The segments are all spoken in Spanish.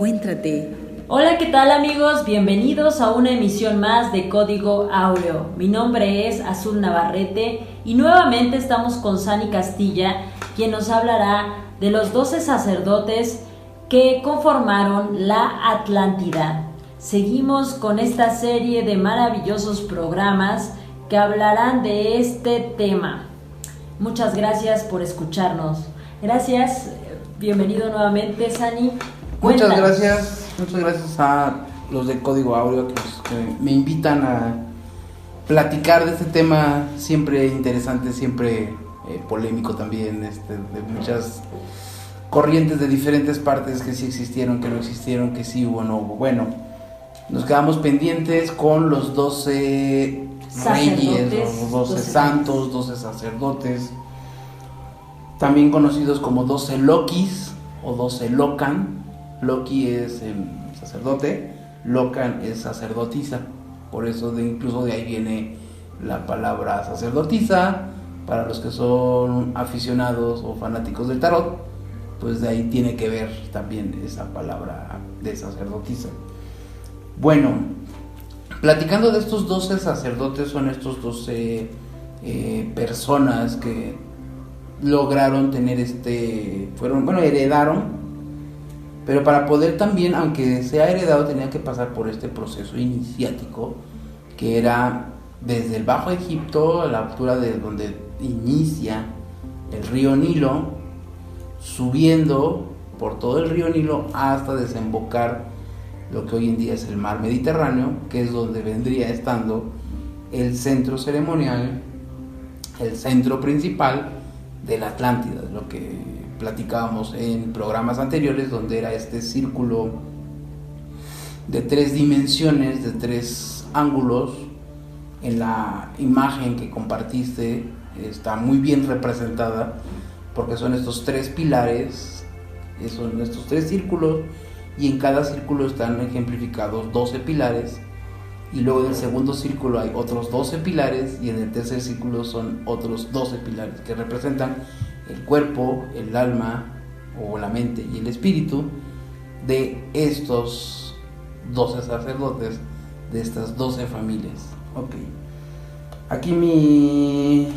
Encuéntrate. Hola, ¿qué tal amigos? Bienvenidos a una emisión más de Código Áureo. Mi nombre es Azul Navarrete y nuevamente estamos con Sani Castilla, quien nos hablará de los 12 sacerdotes que conformaron la Atlántida. Seguimos con esta serie de maravillosos programas que hablarán de este tema. Muchas gracias por escucharnos. Gracias, bienvenido nuevamente, Sani. Muchas gracias a los de Código Áureo que me invitan a platicar de este tema siempre interesante, siempre polémico también, de muchas corrientes de diferentes partes, que sí existieron, que no existieron, que sí hubo o no hubo. Bueno, nos quedamos pendientes con los 12 reyes, los 12 santos, 12 sacerdotes, también conocidos como 12 Lokis o 12 Locan. Loki es sacerdote, Locan es sacerdotisa, por eso incluso de ahí viene la palabra sacerdotisa. Para los que son aficionados o fanáticos del tarot, pues de ahí tiene que ver también esa palabra de sacerdotisa. Bueno, platicando de estos 12 sacerdotes, son estos 12 personas que lograron tener heredaron, pero para poder también, aunque sea heredado, tenía que pasar por este proceso iniciático, que era desde el Bajo Egipto, a la altura de donde inicia el río Nilo, subiendo por todo el río Nilo hasta desembocar lo que hoy en día es el mar Mediterráneo, que es donde vendría estando el centro ceremonial, el centro principal de la Atlántida, lo que platicábamos en programas anteriores, donde era este círculo de 3 dimensiones, de 3 ángulos. En la imagen que compartiste está muy bien representada, porque son estos 3 pilares, son estos 3 círculos, y en cada círculo están ejemplificados 12 pilares, y luego en el segundo círculo hay otros 12 pilares, y en el tercer círculo son otros 12 pilares que representan el cuerpo, el alma o la mente y el espíritu de estos 12 sacerdotes, de estas 12 familias. Ok. Aquí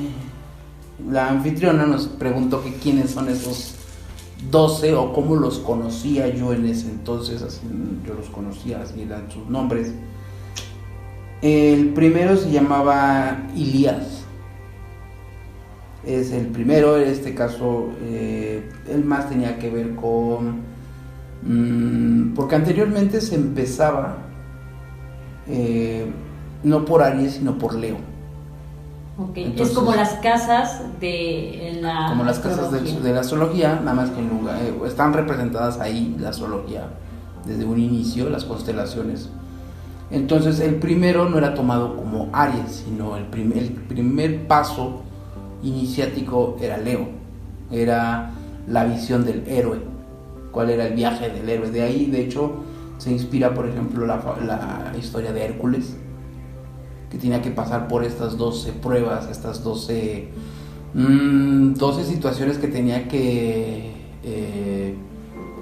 la anfitriona nos preguntó que quiénes son esos 12 o cómo los conocía yo en ese entonces. Así yo los conocía, así eran sus nombres. El primero se llamaba Elías. Es el primero, en este caso, él más tenía que ver con... porque anteriormente se empezaba no por Aries, sino por Leo. Okay. Entonces, es como las casas de la como las casas de la astrología, nada más que en lugar, están representadas ahí la astrología desde un inicio, las constelaciones. Entonces el primero no era tomado como Aries, sino el primer paso iniciático era Leo, era la visión del héroe, cuál era el viaje del héroe. De ahí, de hecho, se inspira, por ejemplo, la historia de Hércules, que tenía que pasar por estas 12 pruebas, estas 12 situaciones que tenía que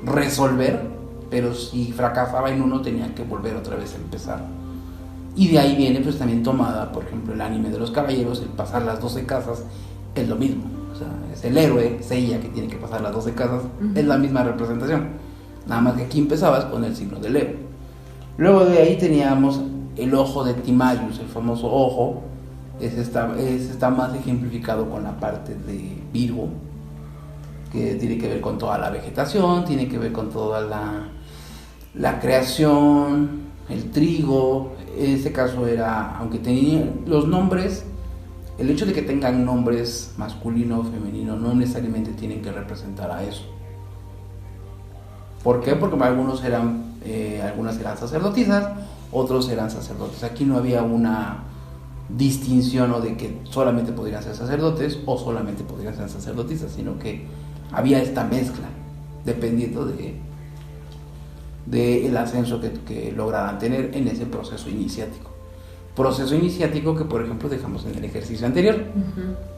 resolver, pero si fracasaba en uno tenía que volver otra vez a empezar. Y de ahí viene pues también tomada, por ejemplo, el anime de los caballeros, el pasar las 12 casas es lo mismo. O sea, es el héroe, Seiya, que tiene que pasar las 12 casas, es la misma representación. Nada más que aquí empezabas con el signo de Leo. Luego de ahí teníamos el ojo de Timaeus, el famoso ojo. Ese está más ejemplificado con la parte de Virgo, que tiene que ver con toda la vegetación, tiene que ver con toda la creación, el trigo. En este caso era, aunque tenía los nombres, el hecho de que tengan nombres masculino o femenino no necesariamente tienen que representar a eso. ¿Por qué? Porque algunas eran sacerdotisas, otros eran sacerdotes. Aquí no había una distinción o de que solamente podrían ser sacerdotes o solamente podrían ser sacerdotisas, sino que había esta mezcla dependiendo del ascenso que lograran tener en ese proceso iniciático. Proceso iniciático que, por ejemplo, dejamos en el ejercicio anterior.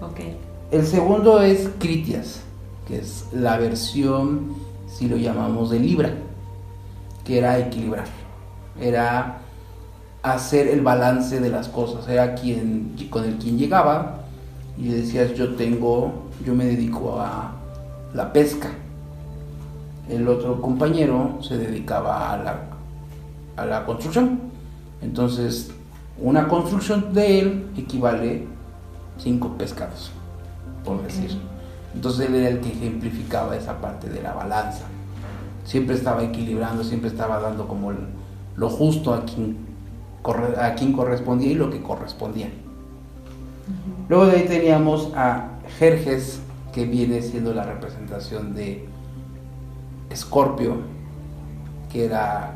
Okay. El segundo es Critias, que es la versión, si lo llamamos, de Libra, que era equilibrar, era hacer el balance de las cosas. Era quien llegaba y le decías, yo me dedico a la pesca. El otro compañero se dedicaba a la construcción. Entonces, una construcción de él equivale 5 pescados, por decir. Entonces él era el que ejemplificaba esa parte de la balanza. Siempre estaba equilibrando, siempre estaba dando como lo justo a quien correspondía y lo que correspondía. Luego de ahí teníamos a Jerjes, que viene siendo la representación de Escorpio, que era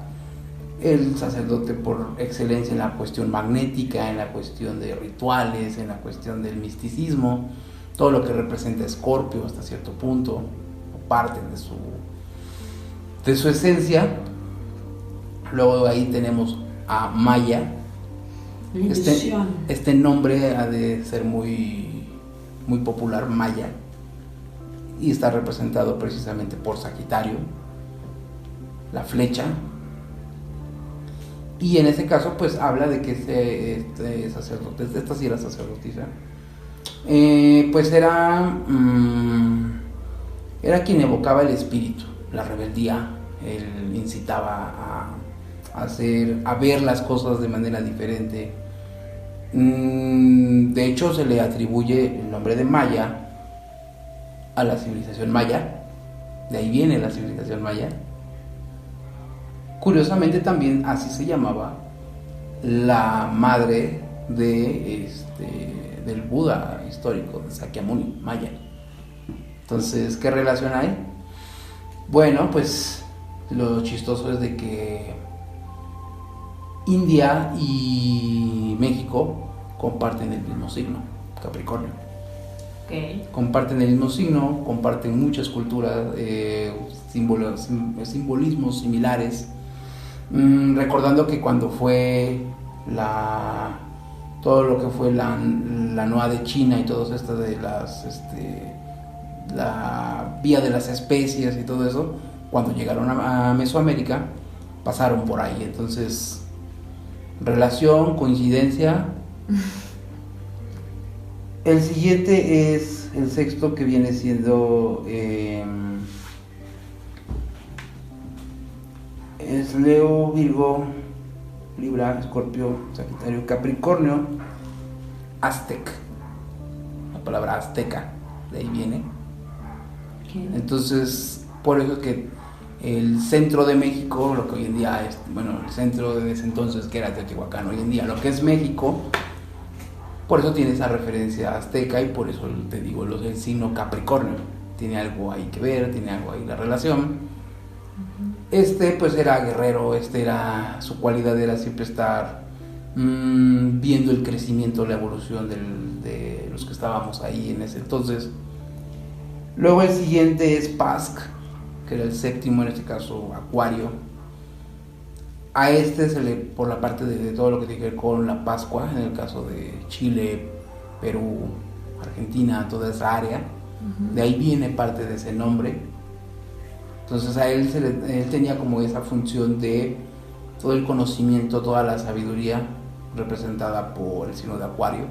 el sacerdote por excelencia en la cuestión magnética, en la cuestión de rituales, en la cuestión del misticismo, todo lo que representa Escorpio hasta cierto punto, o parte de su esencia. Luego de ahí tenemos a Maya. Este nombre ha de ser muy, muy popular, Maya, y está representado precisamente por Sagitario, la flecha. Y en este caso pues habla de que este sacerdote, esta sí era sacerdotisa, pues era quien evocaba el espíritu, la rebeldía. Él incitaba a ver las cosas de manera diferente. De hecho se le atribuye el nombre de Maya a la civilización maya, de ahí viene la civilización maya. Curiosamente también así se llamaba la madre del Buda histórico, de Sakyamuni, Maya. Entonces, ¿qué relación hay? Bueno, pues lo chistoso es de que India y México comparten el mismo signo, Capricornio. Okay. Comparten el mismo signo, comparten muchas culturas, simbolismos similares. Recordando que cuando fue todo lo que fue la Noa de China y todo esto de la vía de las especies y todo eso, cuando llegaron a Mesoamérica, pasaron por ahí. Entonces, relación, coincidencia. El siguiente es el sexto, que viene siendo es Leo, Virgo, Libra, Escorpio, Sagitario, Capricornio, Aztec. La palabra azteca de ahí viene. Okay. Entonces, por eso es que el centro de México, lo que hoy en día es, el centro de ese entonces, que era Teotihuacán, hoy en día lo que es México, por eso tiene esa referencia azteca, y por eso te digo, el signo Capricornio tiene algo ahí que ver, tiene algo ahí la relación. Pues era guerrero, su cualidad era siempre estar viendo el crecimiento, la evolución de los que estábamos ahí en ese entonces. Luego el siguiente es Pasc, que era el séptimo, en este caso Acuario. A por la parte de todo lo que tiene que ver con la Pascua, en el caso de Chile, Perú, Argentina, toda esa área, de ahí viene parte de ese nombre. Entonces a él tenía como esa función de todo el conocimiento, toda la sabiduría representada por el signo de Acuario.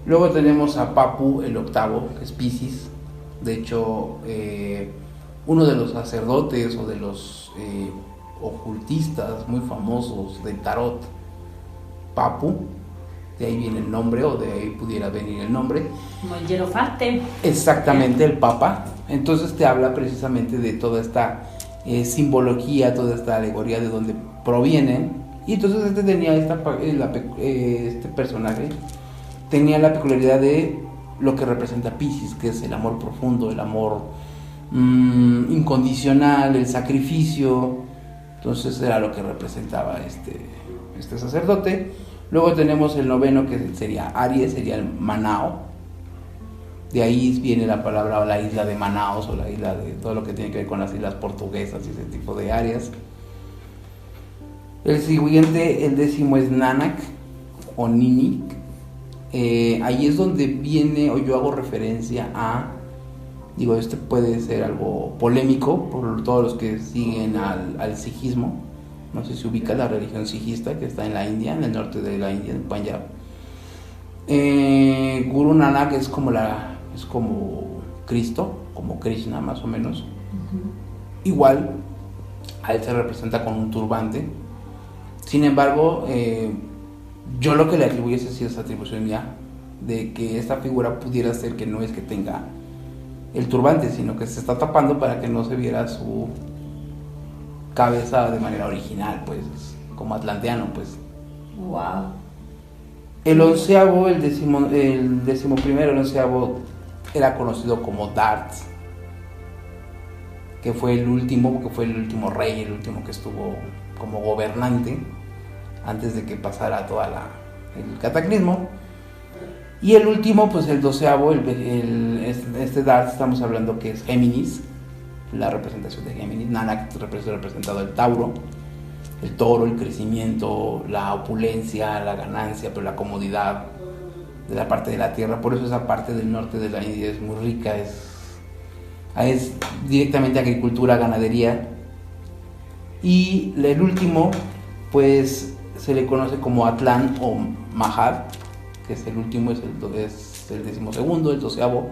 Luego tenemos a Papu, el octavo, que es Piscis. De hecho, uno de los sacerdotes o de los ocultistas muy famosos del tarot, Papu, de ahí viene el nombre, o de ahí pudiera venir el nombre. Como el Hierophante. Exactamente, el Papa. Entonces te habla precisamente de toda esta simbología, toda esta alegoría de donde provienen. Y entonces tenía este personaje tenía la peculiaridad de lo que representa Piscis, que es el amor profundo, el amor incondicional, el sacrificio. Entonces era lo que representaba este sacerdote. Luego tenemos el noveno, que sería Aries, sería el Manao. De ahí viene la palabra, o la isla de Manaos, o la isla de todo lo que tiene que ver con las islas portuguesas y ese tipo de áreas. El siguiente, el décimo, es Nanak o Ninic. Ahí es donde viene, o yo hago referencia a Digo, este puede ser algo polémico por todos los que siguen al sijismo. No sé si ubica la religión sijista que está en la India, en el norte de la India, en Punjab. Guru Nanak es como Cristo, como Krishna más o menos. Uh-huh. Igual, a él se representa con un turbante. Sin embargo, yo lo que le atribuyo es esa atribución ya, de que esta figura pudiera ser que no es que tenga el turbante, sino que se está tapando para que no se viera su cabeza de manera original, pues, como atlanteano, pues. Wow. El onceavo, el decimoprimero, el onceavo era conocido como Dart, que fue el último rey, el último que estuvo como gobernante antes de que pasara toda el cataclismo. Y el último, pues el doceavo, este Dart, estamos hablando que es Géminis, la representación de Géminis. Nanak representado el Tauro, el toro, el crecimiento, la opulencia, la ganancia, pero la comodidad de la parte de la tierra. Por eso esa parte del norte de la India es muy rica, es directamente agricultura, ganadería. Y el último, pues se le conoce como Atlán o Mahad, que es el último, es el 12º, el 12avo,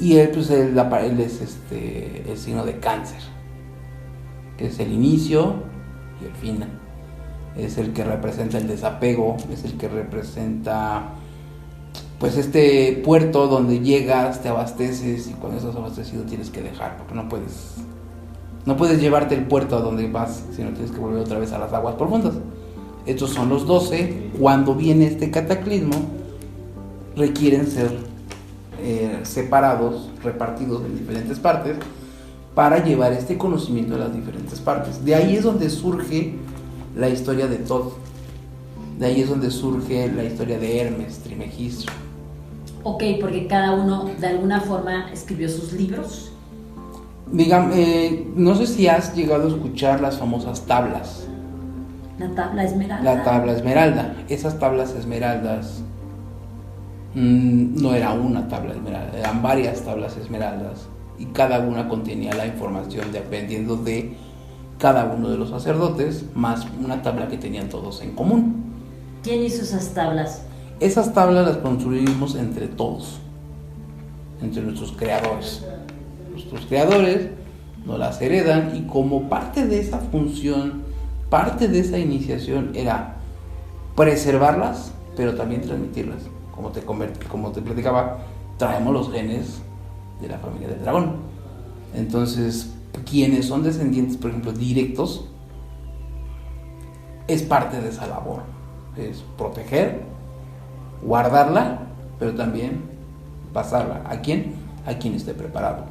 y él, pues, él es el signo de Cáncer, que es el inicio y el fin. Es el que representa el desapego, es el que representa, pues, este puerto donde llegas, te abasteces, y cuando estás abastecido tienes que dejar, porque no puedes llevarte el puerto a donde vas, sino tienes que volver otra vez a las aguas profundas. Estos son los 12. Cuando viene este cataclismo, requieren ser separados, repartidos en diferentes partes, para llevar este conocimiento a las diferentes partes. De ahí es donde surge la historia de Thoth. De ahí es donde surge la historia de Hermes Trismegisto. Ok, porque cada uno de alguna forma escribió sus libros. Digamos, no sé si has llegado a escuchar las famosas tablas. La tabla esmeralda. La tabla esmeralda. Esas tablas esmeraldas no era una tabla esmeralda, eran varias tablas esmeraldas, y cada una contenía la información dependiendo de cada uno de los sacerdotes, más una tabla que tenían todos en común. ¿Quién hizo esas tablas? Esas tablas las construimos entre todos, entre nuestros creadores. Nuestros creadores nos las heredan, y como parte de esa función, parte de esa iniciación era preservarlas, pero también transmitirlas. Como te platicaba, traemos los genes de la familia del dragón. Entonces, quienes son descendientes, por ejemplo, directos, es parte de esa labor. Es proteger, guardarla, pero también pasarla. ¿A quién? A quien esté preparado.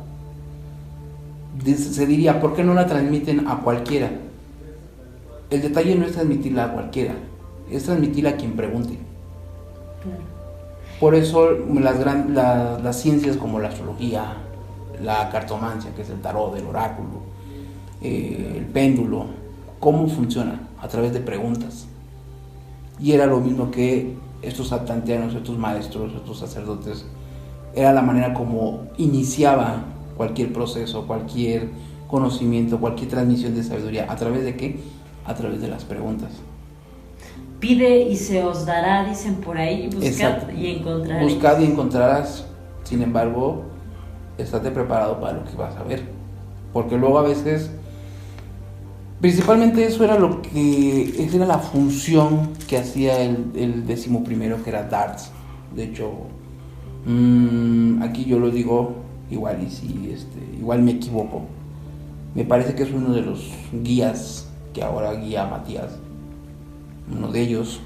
Se diría, ¿por qué no la transmiten a cualquiera? El detalle no es transmitirla a cualquiera, es transmitirla a quien pregunte. Claro. Por eso las ciencias como la astrología, la cartomancia, que es el tarot, el oráculo, el péndulo, ¿cómo funciona? A través de preguntas. Y era lo mismo que estos atlanteanos, estos maestros, estos sacerdotes, era la manera como iniciaba cualquier proceso, cualquier conocimiento, cualquier transmisión de sabiduría. ¿A través de qué? A través de las preguntas. Pide y se os dará, dicen por ahí. Buscad y encontraréis. Buscad y encontrarás. Sin embargo, estate preparado para lo que vas a ver. Porque luego a veces, principalmente esa era la función que hacía el 11º, que era Darts. De hecho, aquí yo lo digo igual, y si igual me equivoco. Me parece que es uno de los guías que ahora guía a Matías. Uno de ellos.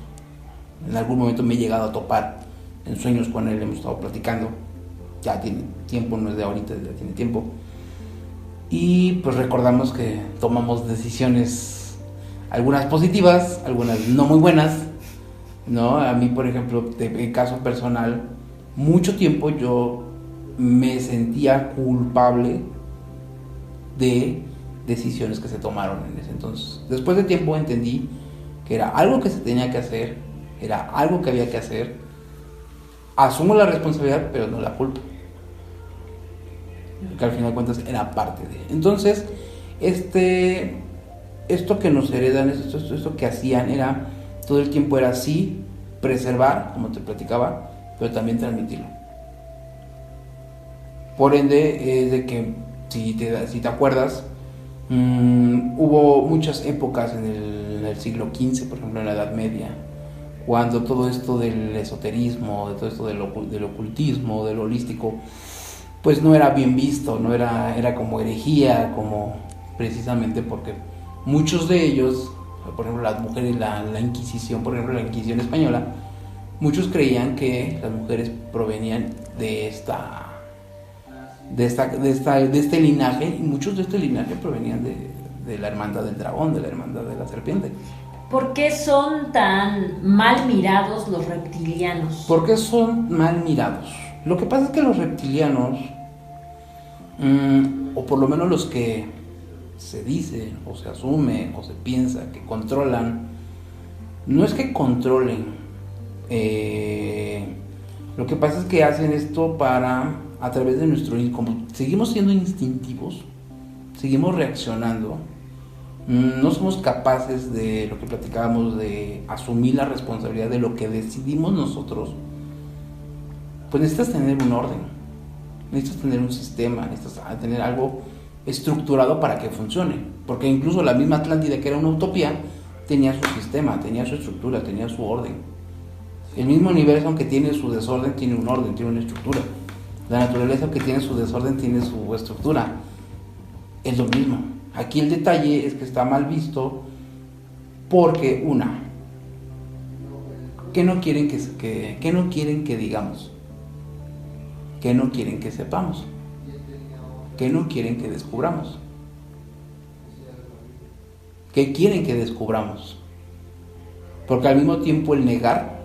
En algún momento me he llegado a topar en sueños con él, hemos estado platicando. Ya tiene tiempo, no es de ahorita, ya tiene tiempo. Y pues recordamos que tomamos decisiones, algunas positivas, algunas no muy buenas, ¿no? A mí, por ejemplo, en caso personal, mucho tiempo yo me sentía culpable de decisiones que se tomaron en ese entonces. Después de tiempo entendí que era algo que se tenía que hacer, era algo que había que hacer. Asumo la responsabilidad, pero no la culpa. que al final de cuentas era parte de. Entonces, esto que nos heredan, esto que hacían era, todo el tiempo era sí, preservar, como te platicaba, pero también transmitirlo. Por ende, es de que, si te acuerdas, hubo muchas épocas en el siglo XV, por ejemplo en la Edad Media, cuando todo esto del esoterismo, de todo esto del ocultismo, del holístico, pues no era bien visto, no era como herejía, como precisamente porque muchos de ellos, por ejemplo las mujeres, la Inquisición, por ejemplo la Inquisición española, muchos creían que las mujeres provenían de este linaje, y muchos de este linaje provenían de la hermandad del dragón, de la hermandad de la serpiente. ¿Por qué son tan mal mirados los reptilianos? ¿Por qué son mal mirados? Lo que pasa es que los reptilianos, o por lo menos los que se dice, o se asume, o se piensa que controlan, no es que controlen, lo que pasa es que hacen esto a través de como seguimos siendo instintivos, seguimos reaccionando, no somos capaces de lo que platicábamos, de asumir la responsabilidad de lo que decidimos nosotros. Pues necesitas tener un orden, necesitas tener un sistema, necesitas tener algo estructurado para que funcione, porque incluso la misma Atlántida, que era una utopía, tenía su sistema, tenía su estructura, tenía su orden. El mismo universo, aunque tiene su desorden, tiene un orden, tiene una estructura. La naturaleza, aunque tiene su desorden, tiene su estructura. Es lo mismo. Aquí el detalle es que está mal visto porque ¿qué no quieren que no quieren que digamos? ¿Qué no quieren que sepamos? ¿Qué no quieren que descubramos? ¿Qué quieren que descubramos? Porque al mismo tiempo el negar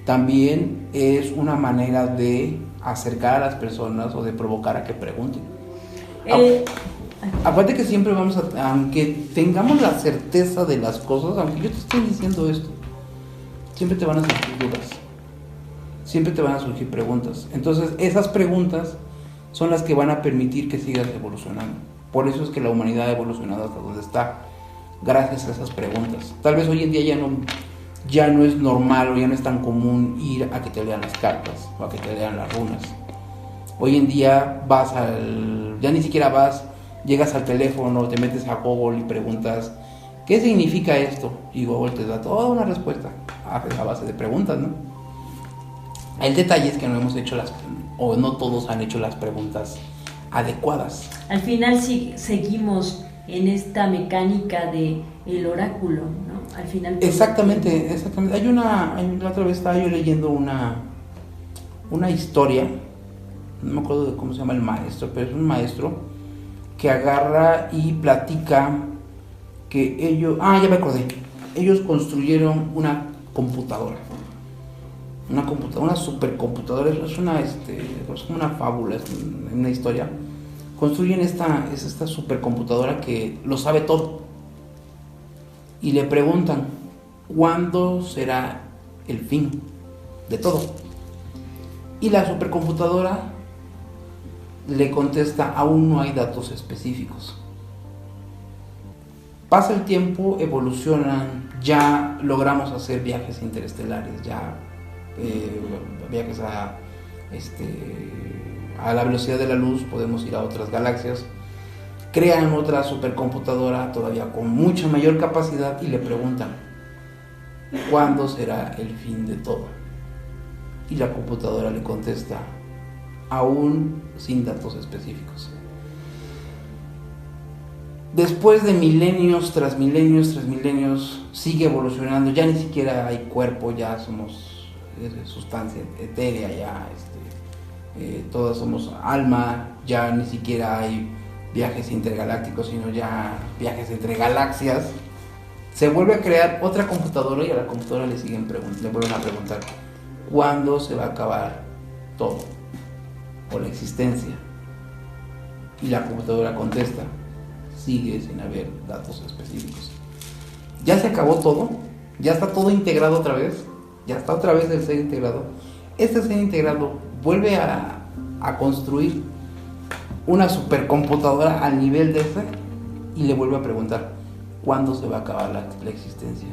también es una manera de acercar a las personas o de provocar a que pregunten. Aparte que siempre aunque tengamos la certeza de las cosas, aunque yo te esté diciendo esto, siempre te van a surgir dudas, siempre te van a surgir preguntas. Entonces esas preguntas son las que van a permitir que sigas evolucionando. Por eso es que la humanidad ha evolucionado hasta donde está, gracias a esas preguntas. Tal vez hoy en día ya no es normal o ya no es tan común ir a que te lean las cartas o a que te lean las runas. Hoy en día ya ni siquiera llegas al teléfono, te metes a Google y preguntas ¿qué significa esto? Y Google te da toda una respuesta a base de preguntas, ¿no? El detalle es que no hemos hecho o no todos han hecho las preguntas adecuadas. Al final seguimos en esta mecánica de el oráculo, ¿no? Al final. Exactamente. La otra vez estaba yo leyendo una historia, no me acuerdo de cómo se llama el maestro, pero es un maestro que agarra y platica que ya me acordé, ellos construyeron una computadora, una supercomputadora, es como una fábula, es una historia. Construyen esta supercomputadora que lo sabe todo y le preguntan ¿cuándo será el fin de todo? Y la supercomputadora le contesta aún no hay datos específicos. Pasa el tiempo, evolucionan, ya logramos hacer viajes interestelares, ya viajes a la velocidad de la luz, podemos ir a otras galaxias. Crean otra supercomputadora todavía con mucha mayor capacidad y le preguntan ¿cuándo será el fin de todo? Y la computadora le contesta aún sin datos específicos. Después de milenios tras milenios tras milenios, sigue evolucionando, ya ni siquiera hay cuerpo, ya somos sustancia etérea, ya todos somos alma, ya ni siquiera hay viajes intergalácticos, sino ya viajes entre galaxias. Se vuelve a crear otra computadora y a la computadora le vuelven a preguntar ¿cuándo se va a acabar todo? O la existencia. Y la computadora contesta sigue sin haber datos específicos. Ya se acabó todo, ya está todo integrado otra vez, ya está otra vez el ser integrado. Este ser integrado vuelve a construir una supercomputadora al nivel de ese y le vuelve a preguntar cuándo se va a acabar la existencia.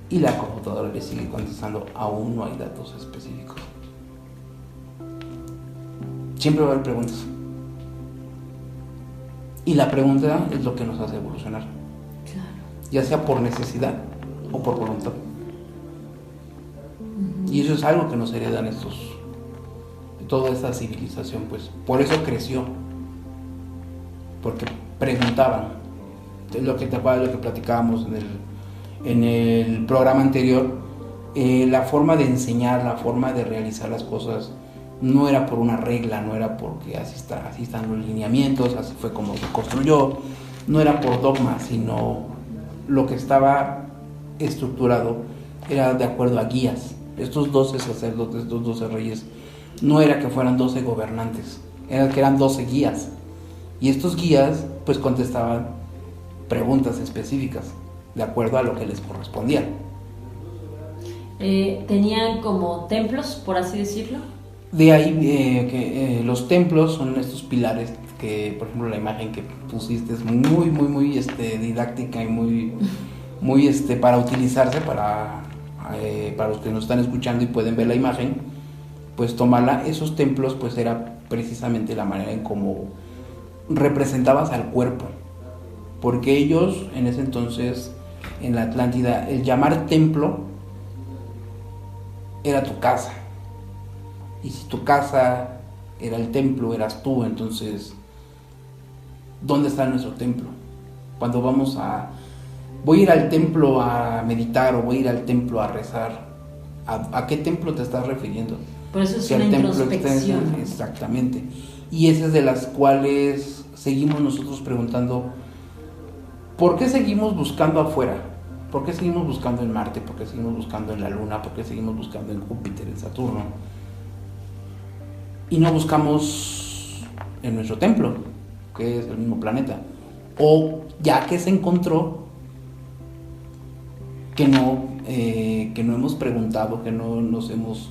Y la computadora le sigue contestando, aún no hay datos específicos. Siempre va a haber preguntas. Y la pregunta es lo que nos hace evolucionar. Claro. Ya sea por necesidad o por voluntad. Y eso es algo que nos heredan toda esta civilización, pues. Por eso creció. Porque preguntaban. Lo que platicábamos en el programa anterior, la forma de enseñar, la forma de realizar las cosas no era por una regla, no era porque así están los lineamientos, así fue como se construyó, no era por dogma, sino lo que estaba estructurado era de acuerdo a guías. Estos 12 sacerdotes, estos 12 reyes, no era que fueran 12 gobernantes, era que eran 12 guías. Y estos guías pues contestaban preguntas específicas de acuerdo a lo que les correspondía. ¿Tenían como templos, por así decirlo? De ahí que los templos son estos pilares que, por ejemplo, la imagen que pusiste es muy didáctica y muy para utilizarse para los que nos están escuchando y pueden ver la imagen, pues tomarla. Esos templos pues era precisamente la manera en cómo representabas al cuerpo, porque ellos en ese entonces en la Atlántida el llamar templo era tu casa. Y si tu casa era el templo, eras tú, entonces, ¿dónde está nuestro templo? Cuando voy a ir al templo a meditar o voy a ir al templo a rezar, ¿a qué templo te estás refiriendo? Por eso es una introspección. Exactamente. Y esas de las cuales seguimos nosotros preguntando, ¿por qué seguimos buscando afuera? ¿Por qué seguimos buscando en Marte? ¿Por qué seguimos buscando en la Luna? ¿Por qué seguimos buscando en Júpiter, en Saturno? Y no buscamos en nuestro templo, que es el mismo planeta. O ya que se encontró, que no hemos preguntado, que no nos hemos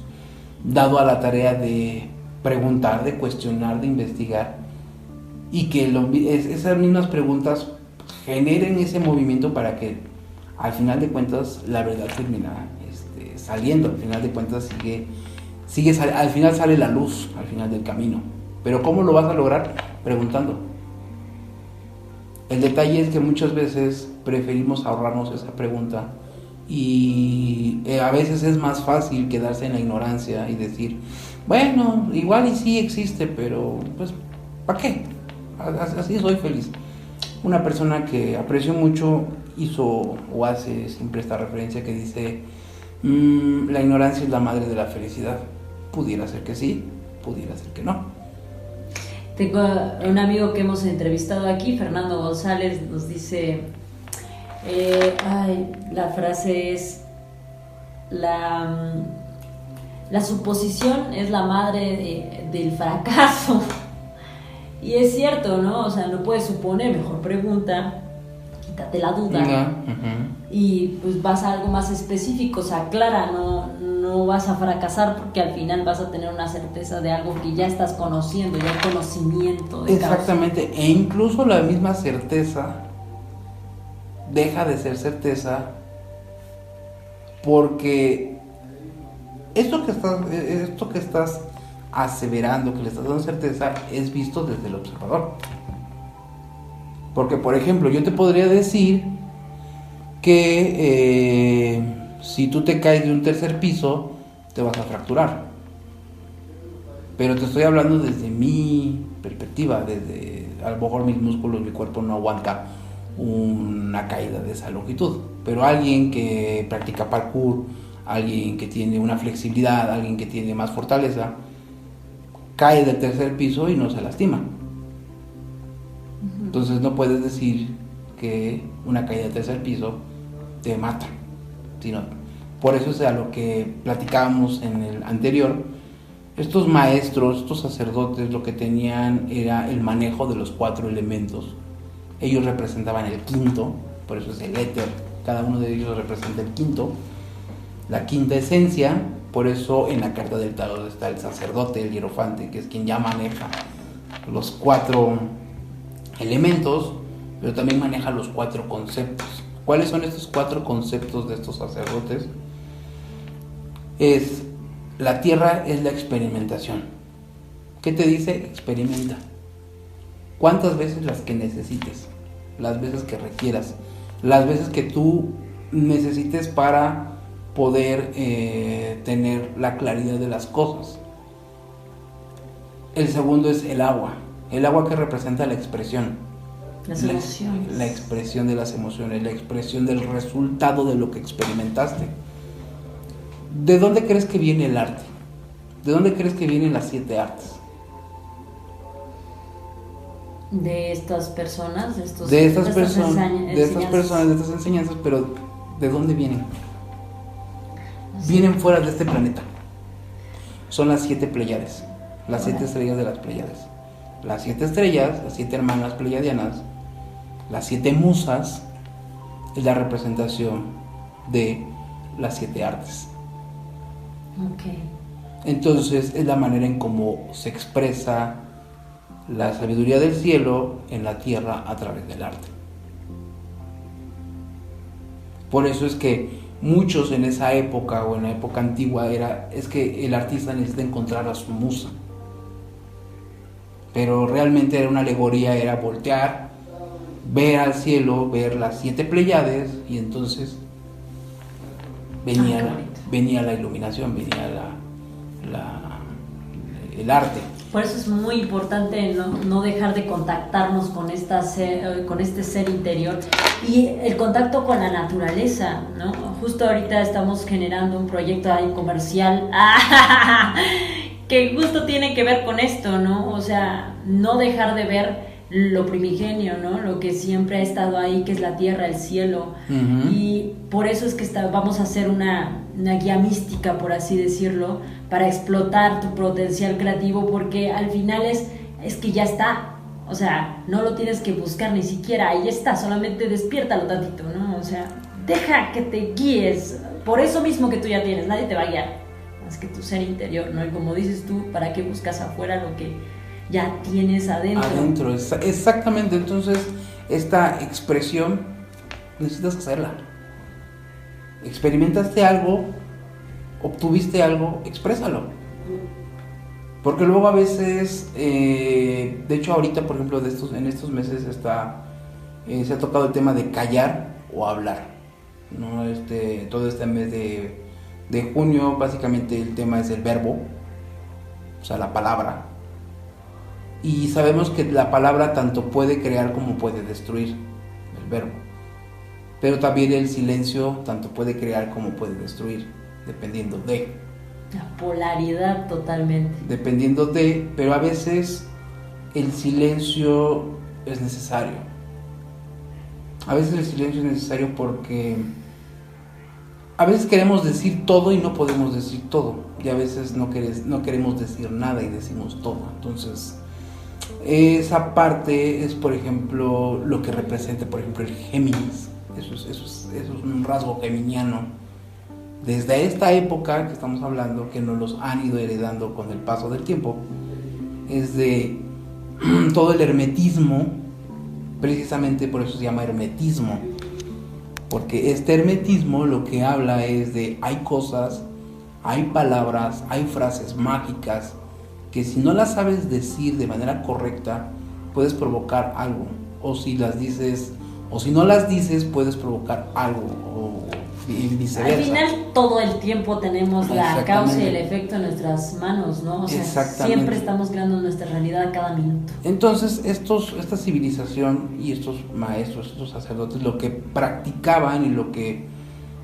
dado a la tarea de preguntar, de cuestionar, de investigar, y que esas mismas preguntas generen ese movimiento para que al final de cuentas la verdad termina saliendo. Al final de cuentas al final sale la luz al final del camino. Pero ¿cómo lo vas a lograr? Preguntando. El detalle es que muchas veces preferimos ahorrarnos esa pregunta y a veces es más fácil quedarse en la ignorancia y decir, bueno, igual y sí existe, pero pues ¿para qué? Así soy feliz. Una persona que aprecio mucho hizo o hace siempre esta referencia que dice, la ignorancia es la madre de la felicidad. Pudiera ser que sí, pudiera ser que no. Tengo un amigo que hemos entrevistado aquí, Fernando González, nos dice, la frase es, la suposición es la madre del fracaso. Y es cierto, ¿no? O sea, no puedes suponer, mejor pregunta, quítate la duda. Y pues vas a algo más específico, o sea, clara, no vas a fracasar porque al final vas a tener una certeza de algo que ya estás conociendo, ya hay conocimiento de exactamente, causa. E incluso la misma certeza deja de ser certeza porque esto que estás aseverando, que le estás dando certeza, es visto desde el observador. Porque, por ejemplo, yo te podría decir que si tú te caes de un tercer piso, te vas a fracturar. Pero te estoy hablando desde mi perspectiva, a lo mejor mis músculos, mi cuerpo no aguanta una caída de esa longitud. Pero alguien que practica parkour, alguien que tiene una flexibilidad, alguien que tiene más fortaleza, cae del tercer piso y no se lastima. Entonces no puedes decir que una caída del tercer piso te mata, sino por eso es a lo que platicábamos en el anterior. Estos maestros, estos sacerdotes, lo que tenían era el manejo de los 4 elementos. Ellos representaban el quinto, por eso es el éter. Cada uno de ellos representa el quinto, la quinta esencia. Por eso en la carta del tarot está el sacerdote, el hierofante, que es quien ya maneja los 4 elementos, pero también maneja los 4 conceptos. ¿Cuáles son estos 4 conceptos de estos sacerdotes? Es la tierra es la experimentación. ¿Qué te dice? Experimenta. ¿Cuántas veces? Las que necesites, las veces que requieras, las veces que tú necesites para poder tener la claridad de las cosas. El segundo es el agua que representa la expresión, las emociones, la expresión de las emociones, la expresión del resultado de lo que experimentaste. ¿De dónde crees que viene el arte? ¿De dónde crees que vienen las 7 artes? De estas personas, de estas enseñanzas, pero ¿de dónde vienen? Sí. Vienen fuera de este planeta. Son las 7 Pléyades, las 7 estrellas de las Pléyades. Las 7 estrellas, las 7 hermanas pleiadianas, las 7 musas, es la representación de las 7 artes. Okay. Entonces es la manera en cómo se expresa la sabiduría del cielo en la tierra a través del arte. Por eso es que muchos en esa época o en la época antigua es que el artista necesita encontrar a su musa. Pero realmente era una alegoría, era voltear, ver al cielo, ver las 7 Pléyades, y entonces venía la iluminación, venía el arte. Por eso es muy importante no dejar de contactarnos con este ser interior y el contacto con la naturaleza, ¿no? Justo ahorita estamos generando un proyecto ahí comercial que justo tiene que ver con esto, ¿no? O sea, no dejar de ver lo primigenio, ¿no? Lo que siempre ha estado ahí, que es la tierra, el cielo. Uh-huh. Y por eso es que vamos a hacer una guía mística, por así decirlo, para explotar tu potencial creativo, porque al final es que ya está. O sea, no lo tienes que buscar ni siquiera, ahí está, solamente despiértalo tantito, ¿no? O sea, deja que te guíes, por eso mismo que tú ya tienes, nadie te va a guiar, más que tu ser interior, ¿no? Y como dices tú, ¿para qué buscas afuera lo que ya tienes adentro? Exactamente. Entonces esta expresión necesitas hacerla. Experimentaste algo, obtuviste algo, exprésalo, porque luego a veces de hecho ahorita, por ejemplo, en estos meses se ha tocado el tema de callar o hablar, ¿no? Todo este mes de junio, básicamente el tema es el verbo, o sea, la palabra. Y sabemos que la palabra tanto puede crear como puede destruir, el verbo. Pero también el silencio tanto puede crear como puede destruir, dependiendo de. La polaridad totalmente. Dependiendo de, pero a veces el silencio es necesario. A veces el silencio es necesario porque a veces queremos decir todo y no podemos decir todo. Y a veces no queremos decir nada y decimos todo. Entonces esa parte es, por ejemplo, lo que representa, por ejemplo, el Géminis. Eso es un rasgo geminiano. Desde esta época que estamos hablando, que nos los han ido heredando con el paso del tiempo, es de todo el hermetismo. Precisamente por eso se llama hermetismo, porque este hermetismo lo que habla es de hay cosas, hay palabras, hay frases mágicas que si no las sabes decir de manera correcta puedes provocar algo, o si las dices o si no las dices puedes provocar algo, o viceversa. Al final todo el tiempo tenemos la causa y el efecto en nuestras manos, ¿no? O sea, siempre estamos creando nuestra realidad cada minuto. Entonces esta civilización y estos maestros, estos sacerdotes, lo que practicaban y lo que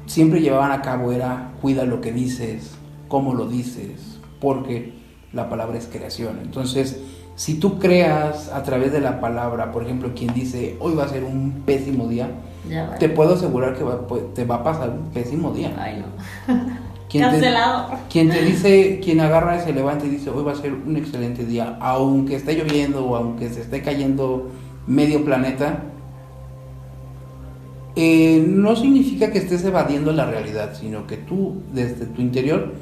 siempre llevaban a cabo era cuida lo que dices, cómo lo dices, porque la palabra es creación. Entonces, si tú creas a través de la palabra, por ejemplo, quien dice hoy va a ser un pésimo día, te puedo asegurar que te va a pasar un pésimo día. Ay, no. Cancelado. Quien agarra y se levanta y dice hoy va a ser un excelente día, aunque esté lloviendo o aunque se esté cayendo medio planeta, no significa que estés evadiendo la realidad, sino que tú desde tu interior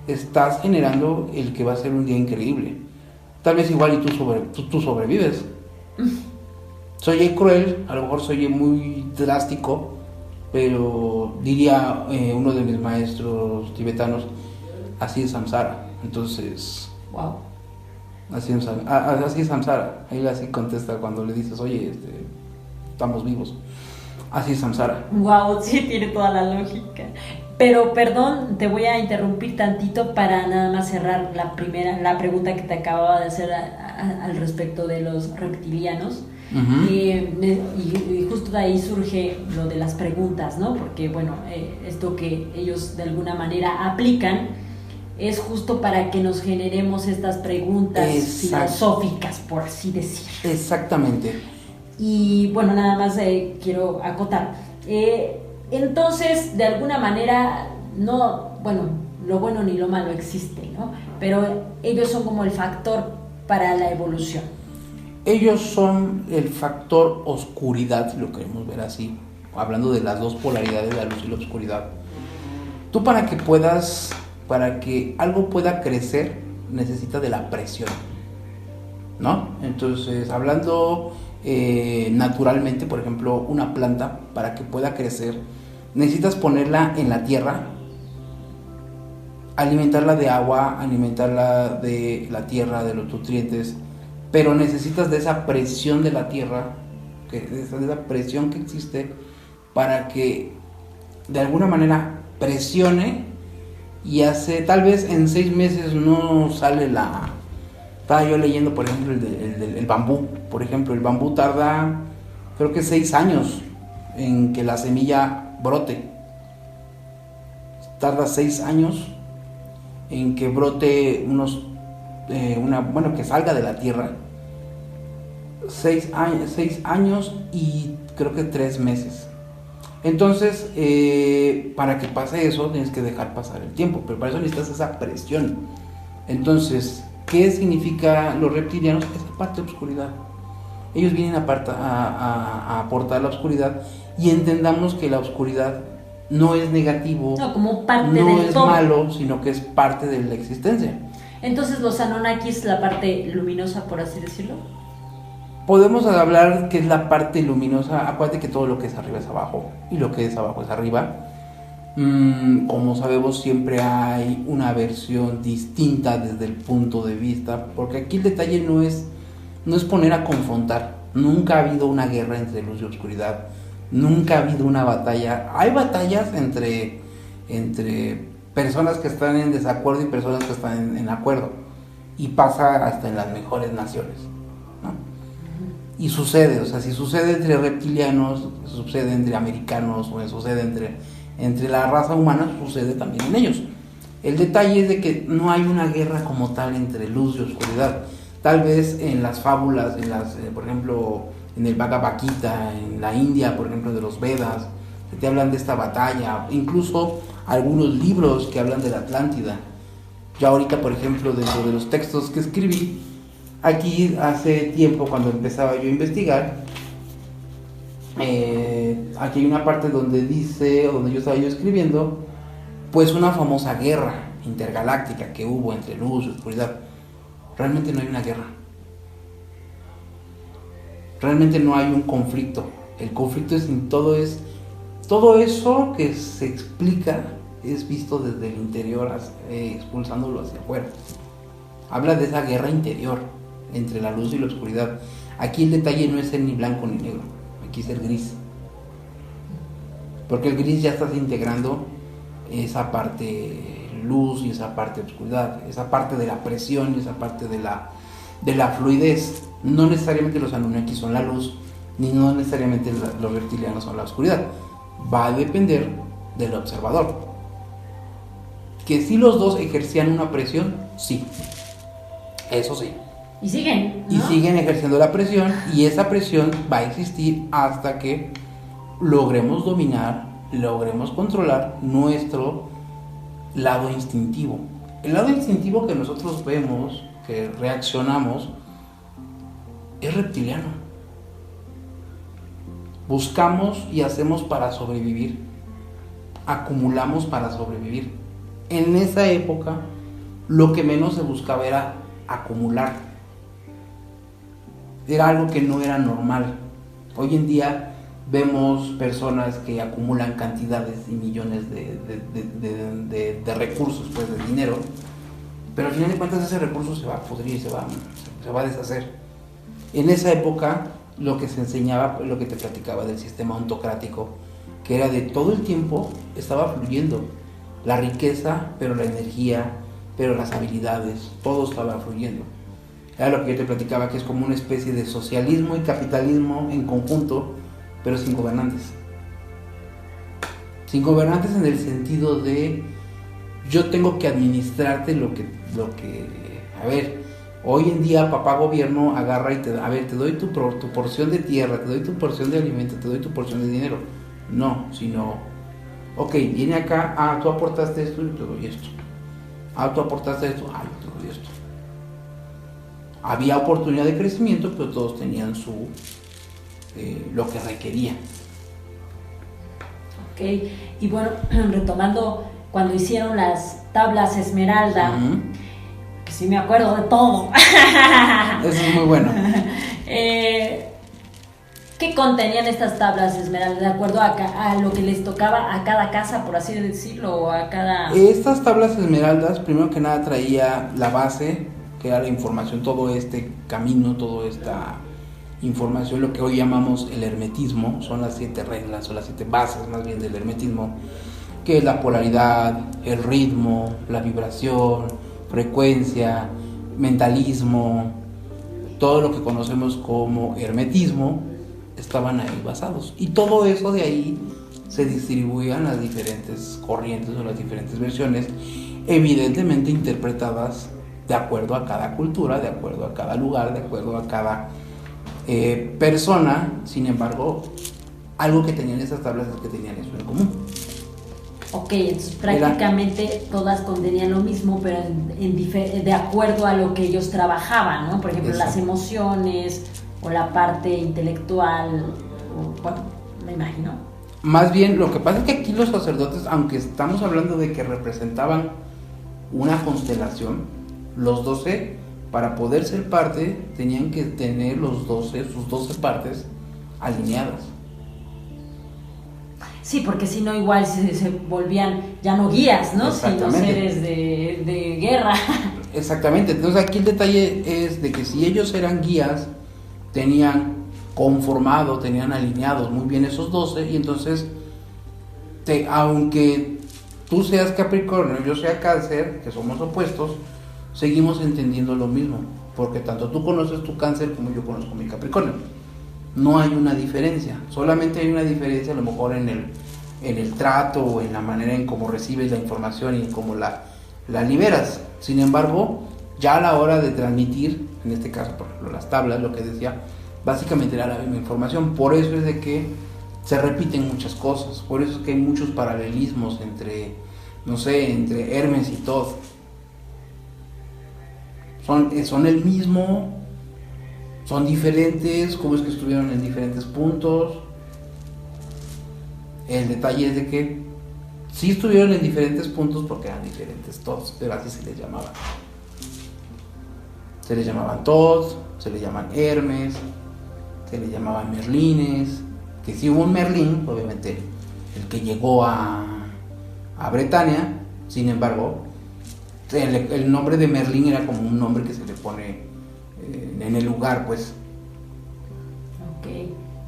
estás generando el que va a ser un día increíble. tal vez igual y tú sobrevives. Soy cruel, a lo mejor soy muy drástico, pero diría uno de mis maestros tibetanos, así es samsara. Entonces, Wow. así es samsara. Él así contesta cuando le dices, oye, estamos vivos. Así es samsara. Wow, sí tiene toda la lógica. Pero perdón, te voy a interrumpir tantito para nada más cerrar la pregunta que te acababa de hacer al respecto de los reptilianos. Uh-huh. Y justo de ahí surge lo de las preguntas, ¿no? Porque bueno, esto que ellos de alguna manera aplican es justo para que nos generemos estas preguntas filosóficas, por así decir. Exactamente. Y bueno, nada más quiero acotar. Entonces, de alguna manera, no, bueno, lo bueno ni lo malo existe, ¿no? Pero ellos son como el factor para la evolución. Ellos son el factor oscuridad, si lo queremos ver así, hablando de las dos polaridades, la luz y la oscuridad. Tú para que algo pueda crecer, necesita de la presión, ¿no? Entonces, hablando naturalmente, por ejemplo, una planta, para que pueda crecer, necesitas ponerla en la tierra, alimentarla de agua, alimentarla de la tierra, de los nutrientes, pero necesitas de esa presión de la tierra, de esa presión que existe, para que de alguna manera presione y tal vez en 6 meses no sale la... Estaba yo leyendo, por ejemplo, el bambú. Por ejemplo, el bambú tarda, creo que 6 años en que la semilla brote. Tarda 6 años en que brote que salga de la tierra. 6 años y creo que 3 meses. Entonces, para que pase eso, tienes que dejar pasar el tiempo, pero para eso necesitas esa presión. Entonces, ¿qué significa los reptilianos? Esa parte de oscuridad. Ellos vienen a aportar la oscuridad, y entendamos que la oscuridad no es negativo, no, como parte no del es todo. malo, sino que es parte de la existencia. Entonces, los Anunnakis, la parte luminosa, por así decirlo. Podemos hablar que es la parte luminosa. Acuérdate que todo lo que es arriba es abajo y lo que es abajo es arriba. Como sabemos, siempre hay una versión distinta desde el punto de vista, porque aquí el detalle no es poner a confrontar. Nunca ha habido una guerra entre luz y oscuridad, nunca ha habido una batalla. Hay batallas entre personas que están en desacuerdo y personas que están en acuerdo, y pasa hasta en las mejores naciones, ¿no? Y sucede, o sea, si sucede entre reptilianos, sucede entre americanos, o sucede entre la raza humana, sucede también en ellos. El detalle es de que no hay una guerra como tal entre luz y oscuridad. Tal vez en las fábulas, por ejemplo, en el Bhagavad Gita, en la India, por ejemplo, de los Vedas, que te hablan de esta batalla, incluso algunos libros que hablan de la Atlántida. Ya ahorita, por ejemplo, dentro de los textos que escribí, aquí hace tiempo, cuando empezaba yo a investigar, aquí hay una parte donde yo estaba escribiendo, pues una famosa guerra intergaláctica que hubo entre luz y oscuridad. Realmente no hay una guerra. Realmente no hay un conflicto. El conflicto es en todo eso que se explica es visto desde el interior, expulsándolo hacia afuera. Habla de esa guerra interior entre la luz y la oscuridad. Aquí el detalle no es ser ni blanco ni negro, aquí es el gris, porque el gris ya estás integrando esa parte luz y esa parte oscuridad, esa parte de la presión y esa parte de la fluidez. No necesariamente los Anunnakis son la luz, ni no necesariamente los reptilianos son la oscuridad. Va a depender del observador. Que si los dos ejercían una presión, sí, eso sí. Y siguen, ¿no? Y siguen ejerciendo la presión, y esa presión va a existir hasta que logremos dominar, logremos controlar nuestro lado instintivo. El lado instintivo que nosotros vemos, que reaccionamos, es reptiliano. Buscamos y hacemos para sobrevivir, acumulamos para sobrevivir. En esa época, lo que menos se buscaba era acumular, era algo que no era normal. Hoy en día vemos personas que acumulan cantidades y millones de recursos, pues de dinero, pero al final de cuentas ese recurso se va a pudrir, se va a deshacer. En esa época lo que se enseñaba, lo que te platicaba del sistema ontocrático, que era de todo el tiempo estaba fluyendo la riqueza, pero la energía, pero las habilidades, todo estaba fluyendo. Era lo que yo te platicaba, que es como una especie de socialismo y capitalismo en conjunto, pero sin gobernantes. Sin gobernantes en el sentido de yo tengo que administrarte lo que a ver, hoy en día papá gobierno agarra y te doy tu porción de tierra, te doy tu porción de alimento, te doy tu porción de dinero. No, sino, ok, viene acá, tú aportaste esto y te doy esto. Tú aportaste esto, yo te doy esto. Había oportunidad de crecimiento, pero todos tenían lo que requerían. Ok, y bueno, retomando cuando hicieron las tablas Esmeralda, que sí me acuerdo de todo. Eso es muy bueno. ¿Qué contenían estas tablas Esmeralda de acuerdo a lo que les tocaba a cada casa, por así decirlo, o a cada...? Estas tablas Esmeraldas, primero que nada, traía la base, que era la información, todo este camino, toda esta información, lo que hoy llamamos el hermetismo, son las 7 reglas o las 7 bases más bien del hermetismo, que es la polaridad, el ritmo, la vibración, frecuencia, mentalismo, todo lo que conocemos como hermetismo estaban ahí basados, y todo eso de ahí se distribuían las diferentes corrientes o las diferentes versiones, evidentemente interpretadas de acuerdo a cada cultura, de acuerdo a cada lugar, de acuerdo a cada persona. Sin embargo, algo que tenían esas tablas es que tenían eso en común. Ok, entonces prácticamente todas contenían lo mismo, pero de acuerdo a lo que ellos trabajaban, ¿no? Por ejemplo, exacto, las emociones o la parte intelectual, bueno, me imagino. Más bien, lo que pasa es que aquí los sacerdotes, aunque estamos hablando de que representaban una constelación, los 12, para poder ser parte, tenían que tener sus 12 partes alineadas. Sí, porque si no igual se volvían ya no guías, ¿no? Sino seres de guerra. Exactamente, entonces aquí el detalle es de que si ellos eran guías, tenían conformado, tenían alineados muy bien esos 12, y entonces, aunque tú seas Capricornio, yo sea Cáncer, que somos opuestos, seguimos entendiendo lo mismo, porque tanto tú conoces tu Cáncer como yo conozco mi Capricornio. No hay una diferencia, solamente hay una diferencia a lo mejor en el trato o en la manera en cómo recibes la información y en cómo la liberas. Sin embargo, ya a la hora de transmitir, en este caso por ejemplo las tablas, lo que decía, básicamente era la misma información. Por eso es de que se repiten muchas cosas, por eso es que hay muchos paralelismos entre Hermes y Thoth. Son el mismo, son diferentes, cómo es que estuvieron en diferentes puntos. El detalle es de que sí estuvieron en diferentes puntos porque eran diferentes Thoths, pero así se les llamaba. Se les llamaban Thoth, se les llaman Hermes, se les llamaban Merlines, que sí hubo un Merlín, obviamente el que llegó a Bretaña. Sin embargo, el nombre de Merlín era como un nombre que se le pone en el lugar, pues. Ok,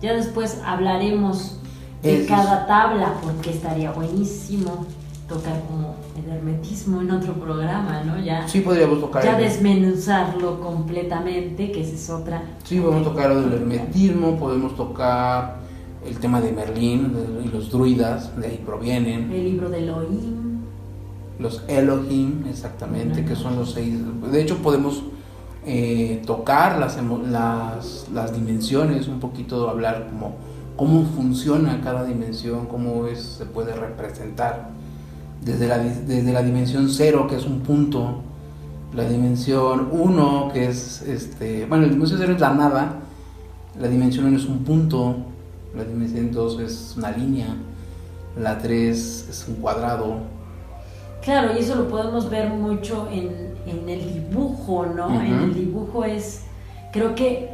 ya después hablaremos de cada tabla, porque estaría buenísimo tocar como el hermetismo en otro programa, ¿no? Ya sí, podríamos tocar ya desmenuzarlo completamente, que esa es otra. Sí, podemos tocar lo del hermetismo, podemos tocar el tema de Merlín y los druidas, de ahí provienen. El libro de Elohim. Los Elohim, exactamente, que son los 6. De hecho, podemos tocar las dimensiones, un poquito hablar como cómo funciona cada dimensión, cómo se puede representar. Desde la dimensión 0, que es un punto, la dimensión 1, que es la dimensión 0 es la nada, la dimensión 1 es un punto, la dimensión 2 es una línea, la 3 es un cuadrado. Claro, y eso lo podemos ver mucho en el dibujo, ¿no? Uh-huh. En el dibujo creo que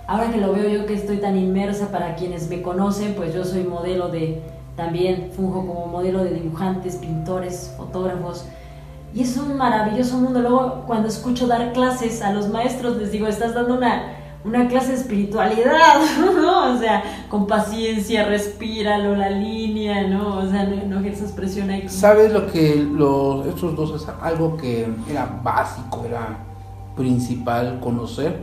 ahora que lo veo yo que estoy tan inmersa, para quienes me conocen, pues yo soy modelo también funjo como modelo de dibujantes, pintores, fotógrafos, y es un maravilloso mundo. Luego cuando escucho dar clases a los maestros, les digo, estás dando una clase de espiritualidad, ¿no? O sea, con paciencia, respíralo, la línea, ¿no? O sea, no ejerzas presión ahí. ¿Sabes lo que estos dos es algo que era básico, era principal conocer?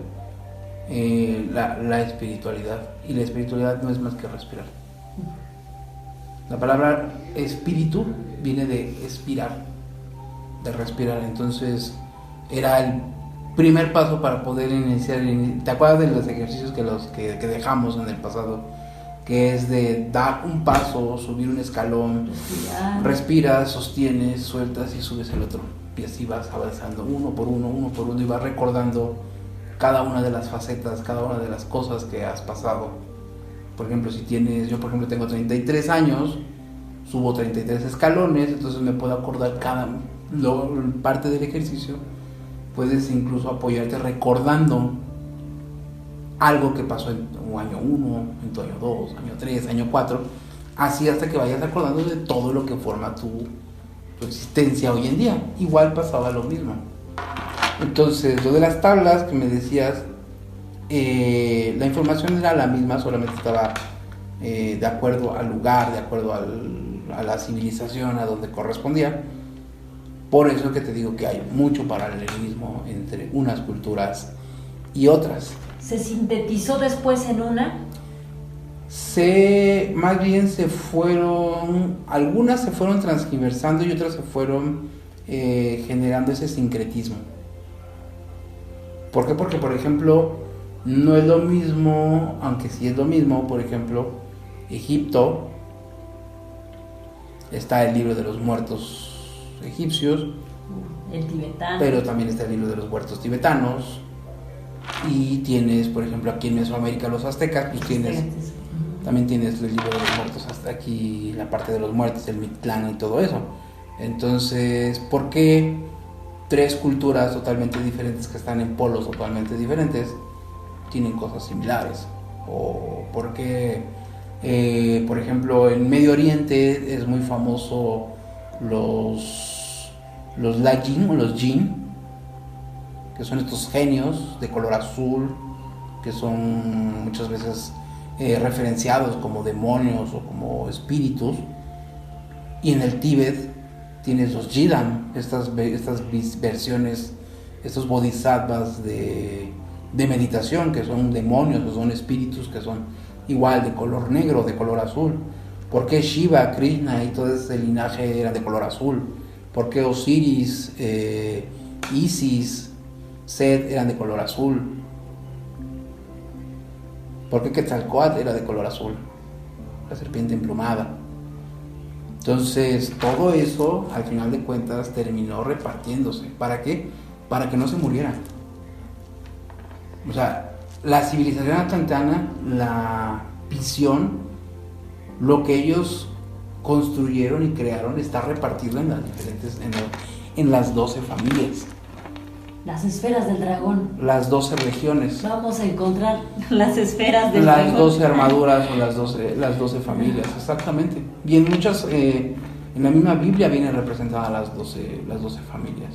La espiritualidad. Y la espiritualidad no es más que respirar. La palabra espíritu viene de expirar, de respirar. Entonces era el primer paso para poder iniciar. ¿Te acuerdas de los ejercicios que dejamos en el pasado? Que es de dar un paso, subir un escalón, respiras, sostienes, sueltas y subes el otro. Y así vas avanzando uno por uno y vas recordando cada una de las facetas, cada una de las cosas que has pasado. Por ejemplo, yo por ejemplo tengo 33 años, subo 33 escalones, entonces me puedo acordar cada parte del ejercicio. Puedes incluso apoyarte recordando algo que pasó en tu año 1, en tu año 2, año 3, año 4, así hasta que vayas acordando de todo lo que forma tu existencia hoy en día. Igual pasaba lo mismo. Entonces, lo de las tablas que me decías, la información era la misma, solamente estaba de acuerdo al lugar, de acuerdo a la civilización, a donde correspondía. Por eso que te digo que hay mucho paralelismo entre unas culturas y otras. ¿Se sintetizó después en una? Más bien algunas se fueron transgiversando y otras se fueron generando ese sincretismo. ¿Por qué? Porque, por ejemplo, no es lo mismo, aunque sí es lo mismo, por ejemplo, Egipto, está el libro de los muertos egipcios, el tibetano, pero también está el libro de los muertos tibetanos, y tienes, por ejemplo, aquí en Mesoamérica los aztecas, pues también tienes el libro de los muertos, hasta aquí la parte de los muertos, el Mictlán y todo eso. Entonces, ¿por qué 3 culturas totalmente diferentes que están en polos totalmente diferentes tienen cosas similares? O por qué, por ejemplo, en Medio Oriente es muy famoso los Lajin o los Jin, que son estos genios de color azul, que son muchas veces referenciados como demonios o como espíritus. Y en el Tíbet tienes los Jidam, estas versiones, estos bodhisattvas de meditación, que son demonios, que son espíritus, que son igual de color negro, de color azul. ¿Por qué Shiva, Krishna y todo ese linaje era de color azul? ¿Por qué Osiris, Isis, Set eran de color azul? ¿Por qué Quetzalcóatl era de color azul? La serpiente emplumada. Entonces, todo eso, al final de cuentas, terminó repartiéndose. ¿Para qué? Para que no se murieran. O sea, la civilización atlantana, la visión, lo que ellos construyeron y crearon, está repartido en las 12 familias. Las esferas del dragón. Las 12 regiones. Vamos a encontrar las esferas del las dragón. Las 12 armaduras o las 12 familias, exactamente. Y en muchas, en la misma Biblia vienen representadas las 12 familias.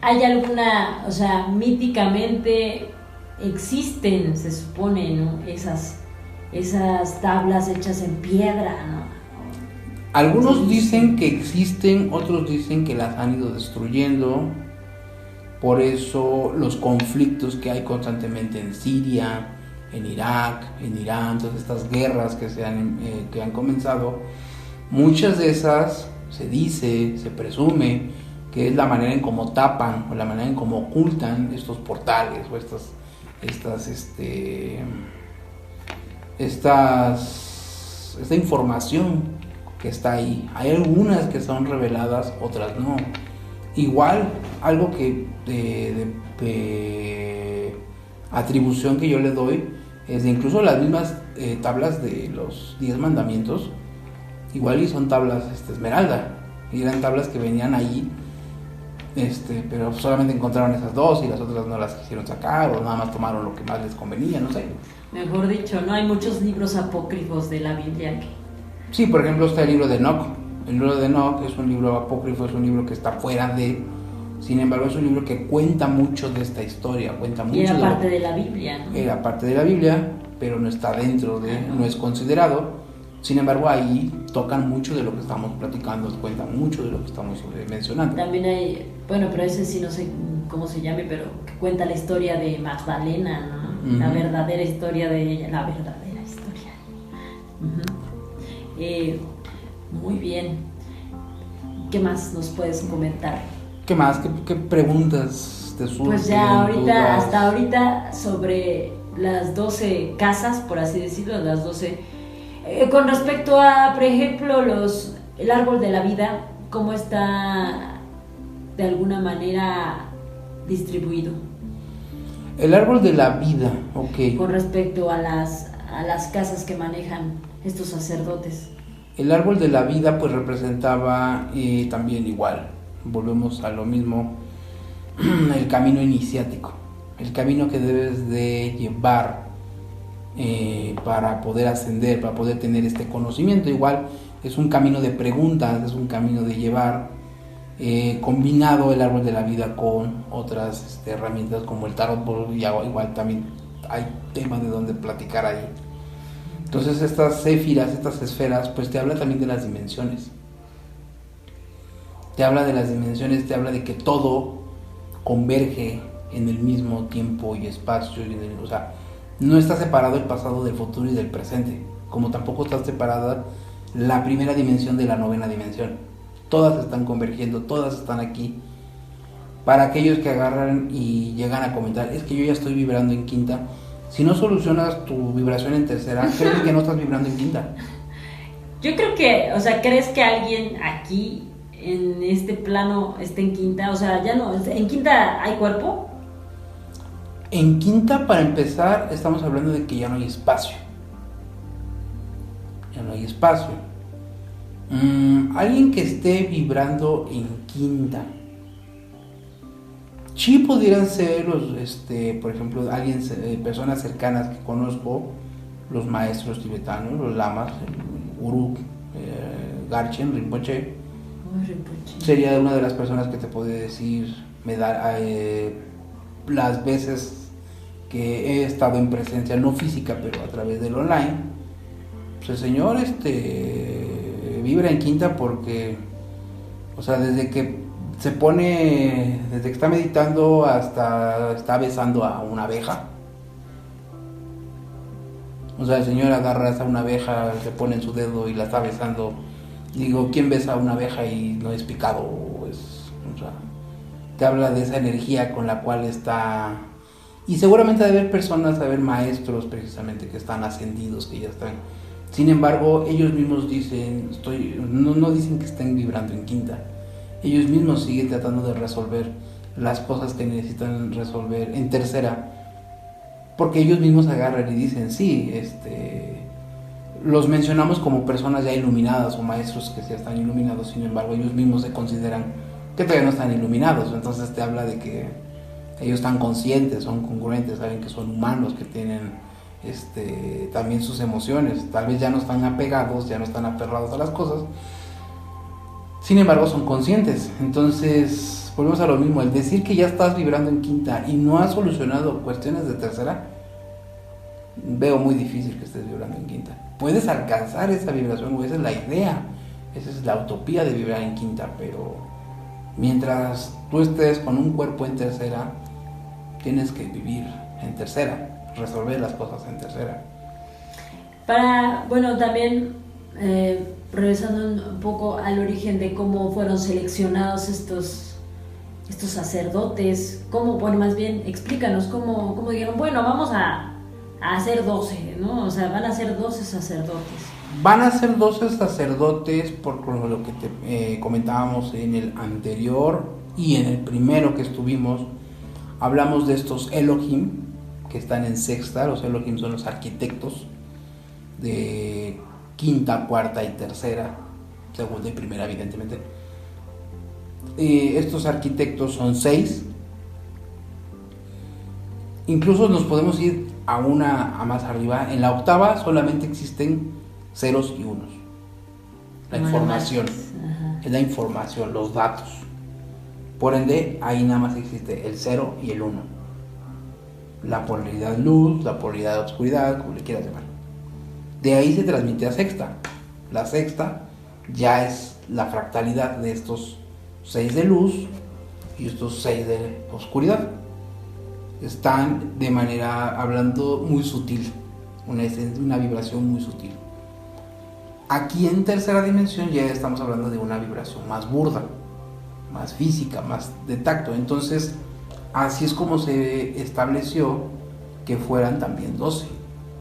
¿Hay alguna, o sea, míticamente existen, se supone, ¿no? Esas tablas hechas en piedra, ¿no? Algunos dicen que existen, otros dicen que las han ido destruyendo. Por eso los conflictos que hay constantemente en Siria, en Irak, en Irán, todas estas guerras que han comenzado, muchas de esas se presume que es la manera en cómo tapan o la manera en cómo ocultan estos portales o esta información que está ahí. Hay algunas que son reveladas, otras no. Igual, algo que de atribución que yo le doy es de incluso las mismas tablas de los 10 mandamientos, igual y son tablas esmeralda, y eran tablas que venían ahí pero solamente encontraron esas dos y las otras no las quisieron sacar o nada más tomaron lo que más les convenía, no sé. Mejor dicho, ¿no? Hay muchos libros apócrifos de la Biblia que... Sí, por ejemplo está el libro de Enoch. El libro de Enoch es un libro apócrifo, es un libro que está fuera de... Sin embargo, es un libro que cuenta mucho de esta historia, cuenta mucho. Y era de parte de la Biblia, ¿no? Era parte de la Biblia, pero no está dentro de, no es considerado. Sin embargo, ahí tocan mucho de lo que estamos platicando, cuentan mucho de lo que estamos mencionando. También hay, bueno, pero ese sí no sé cómo se llame, pero que cuenta la historia de Magdalena, ¿no? Uh-huh. La verdadera historia de ella, la verdadera historia. Muy bien. ¿Qué más nos puedes comentar? ¿Qué más? ¿Qué preguntas te surgen? Pues ya ahorita, dudas? hasta ahorita, sobre las 12 casas, por así decirlo, las 12... con respecto a, por ejemplo, el árbol de la vida, ¿cómo está de alguna manera distribuido? El árbol de la vida, ok. Con respecto a las casas que manejan estos sacerdotes. El árbol de la vida pues representaba también igual, volvemos a lo mismo, el camino iniciático, el camino que debes de llevar para poder ascender, para poder tener este conocimiento. Igual es un camino de preguntas, es un camino de llevar, combinado el árbol de la vida con otras herramientas como el tarot, igual también hay tema de donde platicar ahí. Entonces estas céfiras, estas esferas, pues te habla también de las dimensiones. Te habla de las dimensiones, te habla de que todo converge en el mismo tiempo y espacio. O sea, no está separado el pasado del futuro y del presente, como tampoco está separada la primera dimensión de la novena dimensión. Todas están convergiendo, todas están aquí. Para aquellos que agarran y llegan a comentar, es que yo ya estoy vibrando en quinta. Si no solucionas tu vibración en tercera, creo que no estás vibrando en quinta. Yo creo que, o sea, ¿crees que alguien aquí en este plano esté en quinta? O sea, ya no, ¿en quinta hay cuerpo? En quinta, para empezar, estamos hablando de que ya no hay espacio. Ya no hay espacio. Alguien que esté vibrando en quinta. Sí pudieran ser por ejemplo, personas cercanas que conozco, los maestros tibetanos, los lamas, el gurú Garchen Rinpoche. Sería una de las personas que te puede decir, las veces que he estado en presencia, no física, pero a través del online. Pues el señor vibra en quinta porque, o sea, desde que está meditando hasta está besando a una abeja. O sea, el señor agarra a una abeja, se pone en su dedo y la está besando. Digo, ¿quién besa a una abeja y no es picado? O sea, te habla de esa energía con la cual está. Y seguramente debe haber personas, debe haber maestros precisamente que están ascendidos, que ya están. Sin embargo, ellos mismos dicen, no dicen que estén vibrando en quinta. Ellos mismos siguen tratando de resolver las cosas que necesitan resolver en tercera, porque ellos mismos agarran y dicen, sí, los mencionamos como personas ya iluminadas o maestros que ya están iluminados. Sin embargo, ellos mismos se consideran que todavía no están iluminados. Entonces te habla de que ellos están conscientes, son congruentes, saben que son humanos, que tienen también sus emociones. Tal vez ya no están apegados, ya no están aferrados a las cosas. Sin embargo, son conscientes. Entonces, volvemos a lo mismo. El decir que ya estás vibrando en quinta y no has solucionado cuestiones de tercera, veo muy difícil que estés vibrando en quinta. Puedes alcanzar esa vibración, o esa es la idea, esa es la utopía de vibrar en quinta, pero mientras tú estés con un cuerpo en tercera, tienes que vivir en tercera, resolver las cosas en tercera. Bueno, también regresando un poco al origen de cómo fueron seleccionados estos sacerdotes, más bien explícanos cómo dijeron, bueno, vamos a hacer 12, ¿no? O sea, van a ser 12 sacerdotes. Van a ser 12 sacerdotes por lo que te comentábamos en el anterior y en el primero que estuvimos. Hablamos de estos Elohim que están en sexta. Los Elohim son los arquitectos de quinta, cuarta y tercera, segunda y primera, evidentemente. Estos arquitectos son 6. Incluso nos podemos ir a más arriba. En la octava solamente existen ceros y unos. La información. Es la información, los datos. Por ende, ahí nada más existe el 0 y el 1. La polaridad luz, la polaridad oscuridad, como le quieras llamar. De ahí se transmite a sexta. La sexta ya es la fractalidad de estos 6 de luz y estos 6 de oscuridad. Están de manera, hablando, muy sutil, una vibración muy sutil. Aquí en tercera dimensión ya estamos hablando de una vibración más burda, más física, más de tacto. Entonces, así es como se estableció que fueran también 12.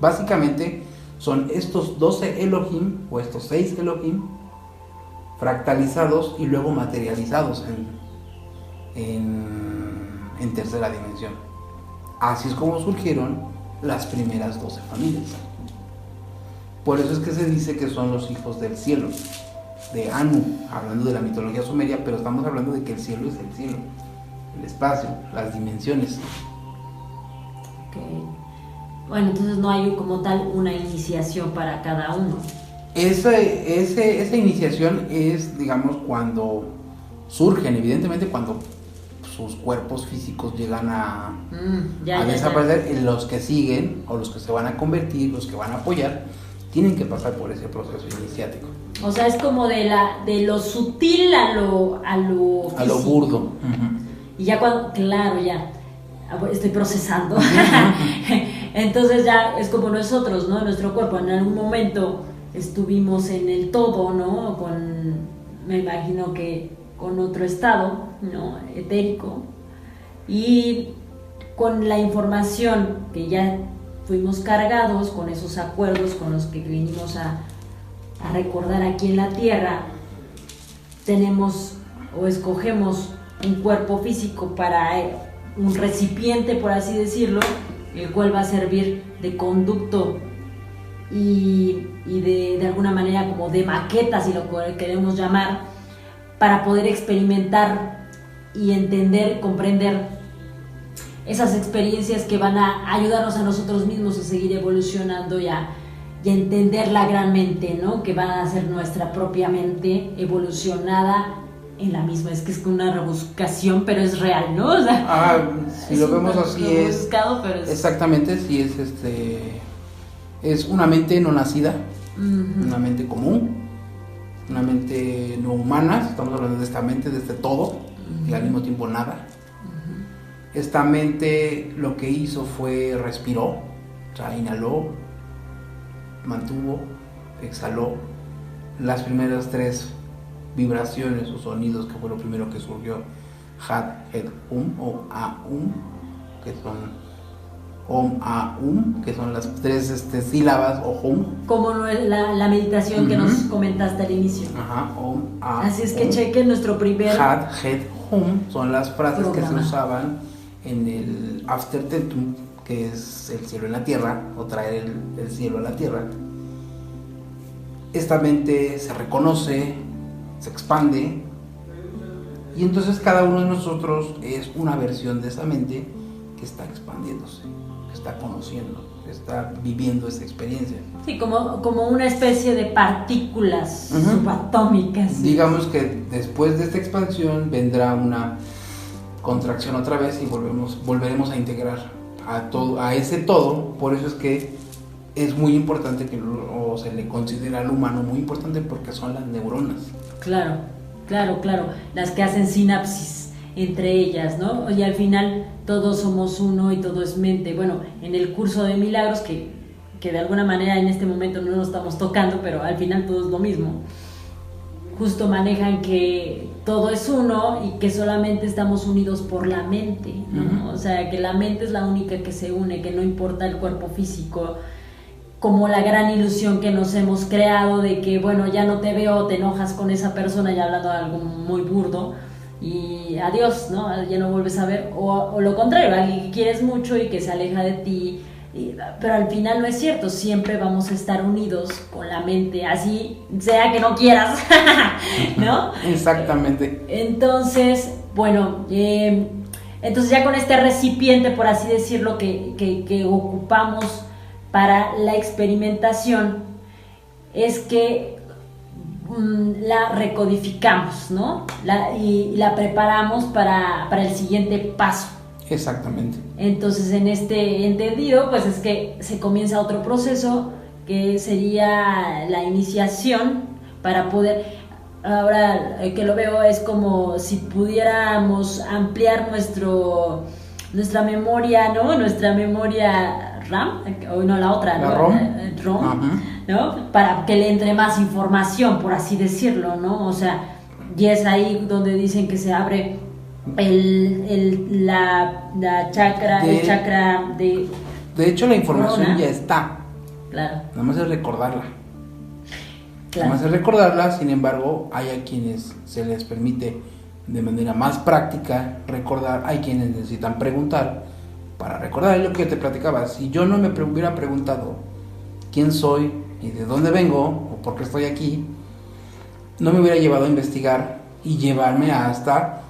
Básicamente son estos 12 Elohim o estos 6 Elohim fractalizados y luego materializados en tercera dimensión. Así es como surgieron las primeras 12 familias. Por eso es que se dice que son los hijos del cielo, de Anu, hablando de la mitología sumeria, pero estamos hablando de que el cielo es el cielo, el espacio, las dimensiones. Okay. Bueno, entonces no hay como tal una iniciación para cada uno. Esa iniciación es, digamos, cuando surgen, evidentemente cuando sus cuerpos físicos llegan a desaparecer. Los que siguen, o los que se van a convertir, los que van a apoyar, tienen que pasar por ese proceso iniciático. O sea, es como de lo sutil a lo físico. A lo burdo. Uh-huh. Y ya cuando, claro, ya estoy procesando. Entonces ya es como nosotros, ¿no? Nuestro cuerpo en algún momento estuvimos en el todo, ¿no? Me imagino que con otro estado, ¿no? Etérico. Y con la información que ya fuimos cargados, con esos acuerdos con los que vinimos a recordar aquí en la Tierra, tenemos o escogemos un cuerpo físico para un recipiente, por así decirlo, el cual va a servir de conducto y de alguna manera como de maqueta, si lo queremos llamar, para poder experimentar y entender, comprender esas experiencias que van a ayudarnos a nosotros mismos a seguir evolucionando y a entender la gran mente, ¿no? Que va a ser nuestra propia mente evolucionada en la misma. Es que es una rebuscación, pero es real, ¿no? O sea, si lo vemos así es... Pero es... Exactamente, sí es una mente no nacida, una mente común, una mente no humana. Estamos hablando de esta mente, de este todo, y al mismo tiempo nada. Esta mente lo que hizo fue respiró, o sea, inhaló, mantuvo, exhaló las primeras 3 vibraciones o sonidos, que fue lo primero que surgió: Hat, Het, o Aum, que son Om, Aum, que son las 3 sílabas, o Hum. Como la meditación que nos comentaste al inicio. Ajá, Om, A. Así es que chequen nuestro primer... Hat, Het, Hum son las frases programa que se usaban en el Aftertetum, que es el cielo en la tierra, o traer el cielo a la tierra. Esta mente se reconoce, se expande, y entonces cada uno de nosotros es una versión de esa mente que está expandiéndose, que está conociendo, que está viviendo esa experiencia. Sí, como una especie de partículas subatómicas. Digamos que después de esta expansión vendrá una contracción otra vez y volveremos a integrar a ese todo. Por eso es que es muy importante o se le considera al humano muy importante, porque son las neuronas. Claro, las que hacen sinapsis entre ellas, ¿no? Y al final todos somos uno y todo es mente. Bueno, en el curso de milagros, que de alguna manera en este momento no nos estamos tocando, pero al final todo es lo mismo, justo manejan que todo es uno y que solamente estamos unidos por la mente, ¿no? O sea, que la mente es la única que se une, que no importa el cuerpo físico, como la gran ilusión que nos hemos creado de que, bueno, ya no te veo, te enojas con esa persona, ya hablando de algo muy burdo, y adiós, ¿no? Ya no vuelves a ver, o lo contrario, alguien que quieres mucho y que se aleja de ti, Pero al final no es cierto, siempre vamos a estar unidos con la mente, así sea que no quieras, ¿no? Exactamente. Entonces, bueno, entonces ya con este recipiente, por así decirlo, que ocupamos para la experimentación, es que la recodificamos, ¿no? Y la preparamos para el siguiente paso. Exactamente. Entonces, en este entendido, pues es que se comienza otro proceso que sería la iniciación para poder, ahora que lo veo es como si pudiéramos ampliar nuestra memoria, ¿no? Nuestra memoria RAM, o no, la otra, la ¿no? ROM, ¿no? Para que le entre más información, por así decirlo, ¿no? O sea, y es ahí donde dicen que se abre la chakra, el chakra de... De hecho, la información corona. ya está. Claro. Nada más es recordarla. Claro. Nada más es recordarla, sin embargo, hay a quienes se les permite de manera más práctica recordar, hay quienes necesitan preguntar para recordar. Es lo que te platicaba. Si yo no me hubiera preguntado quién soy y de dónde vengo o por qué estoy aquí, no me hubiera llevado a investigar y llevarme hasta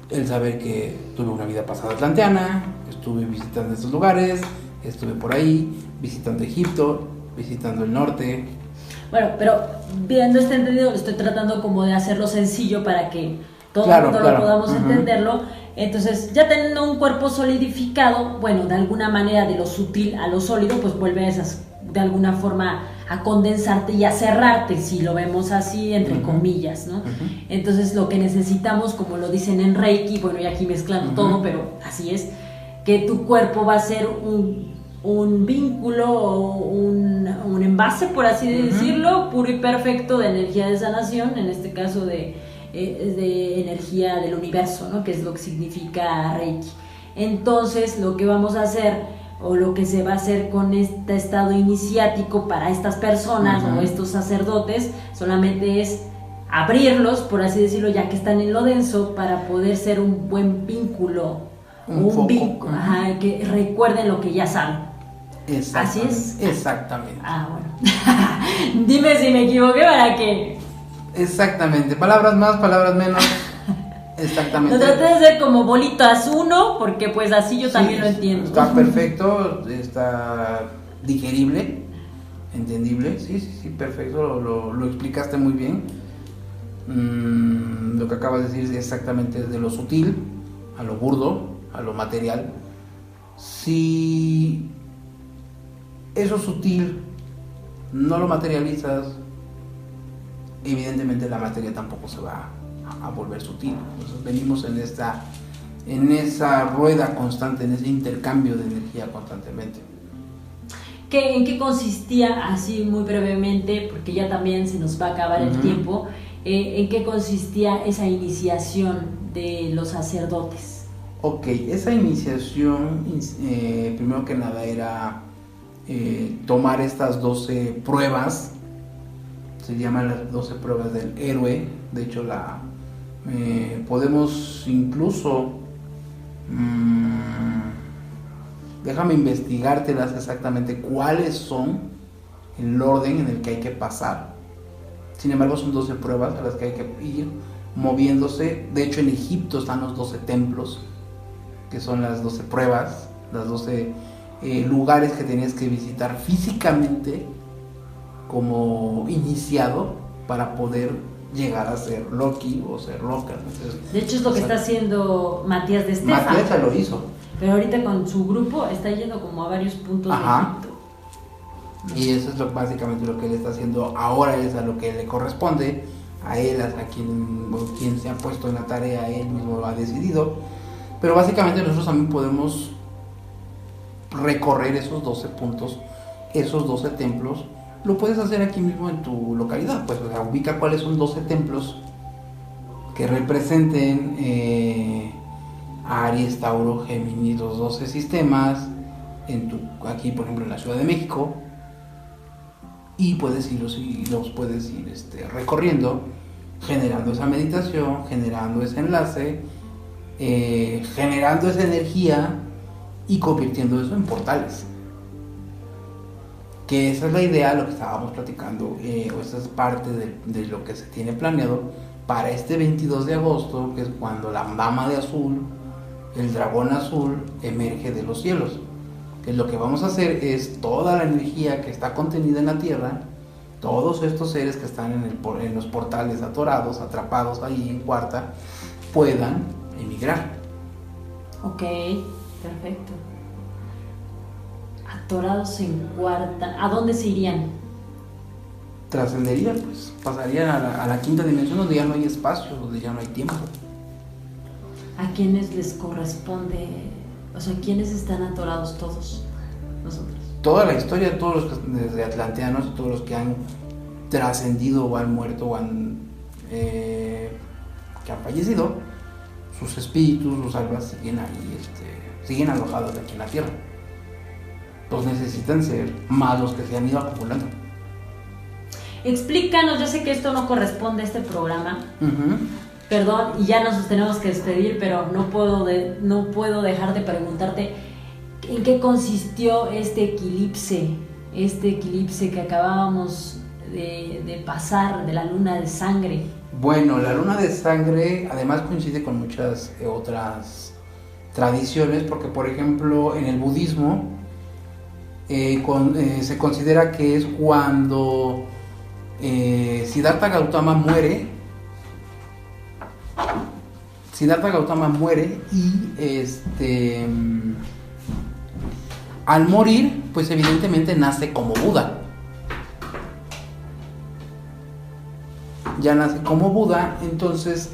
el saber que tuve una vida pasada atlanteana, estuve visitando estos lugares, estuve por ahí visitando Egipto, visitando el norte. Bueno, pero viendo este entendido, estoy tratando como de hacerlo sencillo para que todo Claro, el mundo claro. lo podamos Ujú. entenderlo. Entonces, ya teniendo un cuerpo solidificado, bueno, de alguna manera de lo sutil a lo sólido, pues vuelve de alguna forma a condensarte y a cerrarte, si lo vemos así, entre comillas, ¿no? Entonces, lo que necesitamos, como lo dicen en Reiki, bueno, y aquí mezclando todo, pero así es, que tu cuerpo va a ser un vínculo o un envase, por así decirlo, puro y perfecto de energía de sanación, en este caso de energía del universo, ¿no? Que es lo que significa Reiki. Entonces, lo que vamos a hacer, o lo que se va a hacer con este estado iniciático para estas personas o estos sacerdotes, solamente es abrirlos, por así decirlo, ya que están en lo denso, para poder ser un buen vínculo, un vínculo, que recuerden lo que ya saben. Así es. Exactamente. Ah, bueno. Dime si me equivoqué para que... Exactamente. Palabras más, palabras menos. Exactamente. Lo traté de hacer como bolitas uno, porque pues así yo también lo entiendo. Está perfecto, está digerible, entendible. Sí, perfecto. Lo explicaste muy bien. Lo que acabas de decir es exactamente de lo sutil a lo burdo, a lo material. Si eso sutil no lo materializas, evidentemente la materia tampoco se va a volver sutil. Entonces venimos en esa rueda constante, en ese intercambio de energía constantemente. ¿En qué consistía, así muy brevemente, porque ya también se nos va a acabar el tiempo, en qué consistía esa iniciación de los sacerdotes? Ok, esa iniciación, primero que nada era tomar estas 12 pruebas, se llaman las 12 pruebas del héroe. De hecho, podemos incluso, déjame investigártelas exactamente cuáles son, el orden en el que hay que pasar. Sin embargo, son 12 pruebas a las que hay que ir moviéndose. De hecho, en Egipto están los 12 templos, que son las 12 pruebas, las 12 lugares que tenías que visitar físicamente como iniciado para poder llegar a ser Loki o ser Loca. Entonces, de hecho, es lo que está haciendo Matías de Estefan. Matías ya lo hizo. Pero ahorita con su grupo está yendo como a varios puntos de Egipto. Y eso es básicamente lo que él está haciendo ahora, es a lo que le corresponde a él, a quien se ha puesto en la tarea, él mismo lo ha decidido. Pero básicamente nosotros también podemos recorrer esos 12 puntos, esos 12 templos. Lo puedes hacer aquí mismo en tu localidad, pues, o sea, ubica cuáles son 12 templos que representen Aries, Tauro, Géminis, los 12 sistemas, aquí por ejemplo en la Ciudad de México, y puedes irlos y los puedes ir recorriendo, generando esa meditación, generando ese enlace, generando esa energía y convirtiendo eso en portales. Que esa es la idea, lo que estábamos platicando, o esta es parte de lo que se tiene planeado para este 22 de agosto, que es cuando la Dama de Azul, el dragón azul, emerge de los cielos. Que lo que vamos a hacer es toda la energía que está contenida en la Tierra, todos estos seres que están en los portales atorados, atrapados ahí en Cuarta, puedan emigrar. Ok, perfecto. Atorados en Cuarta, ¿a dónde se irían? Trascenderían, pues, pasarían a la quinta dimensión, donde ya no hay espacio, donde ya no hay tiempo. ¿A quiénes les corresponde? O sea, ¿quiénes están atorados? Todos nosotros. Toda la historia, todos los que, desde atlanteanos, todos los que han trascendido o han muerto o que han fallecido, sus espíritus, sus almas siguen ahí, siguen alojados aquí en la Tierra. Pues necesitan ser más los que se han ido acumulando. Explícanos, yo sé que esto no corresponde a este programa. Uh-huh. Perdón, y ya nos tenemos que despedir, pero no puedo dejar de preguntarte en qué consistió este eclipse que acabábamos de pasar, de la luna de sangre. Bueno, la luna de sangre además coincide con muchas otras tradiciones, porque por ejemplo en el budismo se considera que es cuando Siddhartha Gautama muere. Siddhartha Gautama muere y al morir, pues evidentemente nace como Buda. Ya nace como Buda, entonces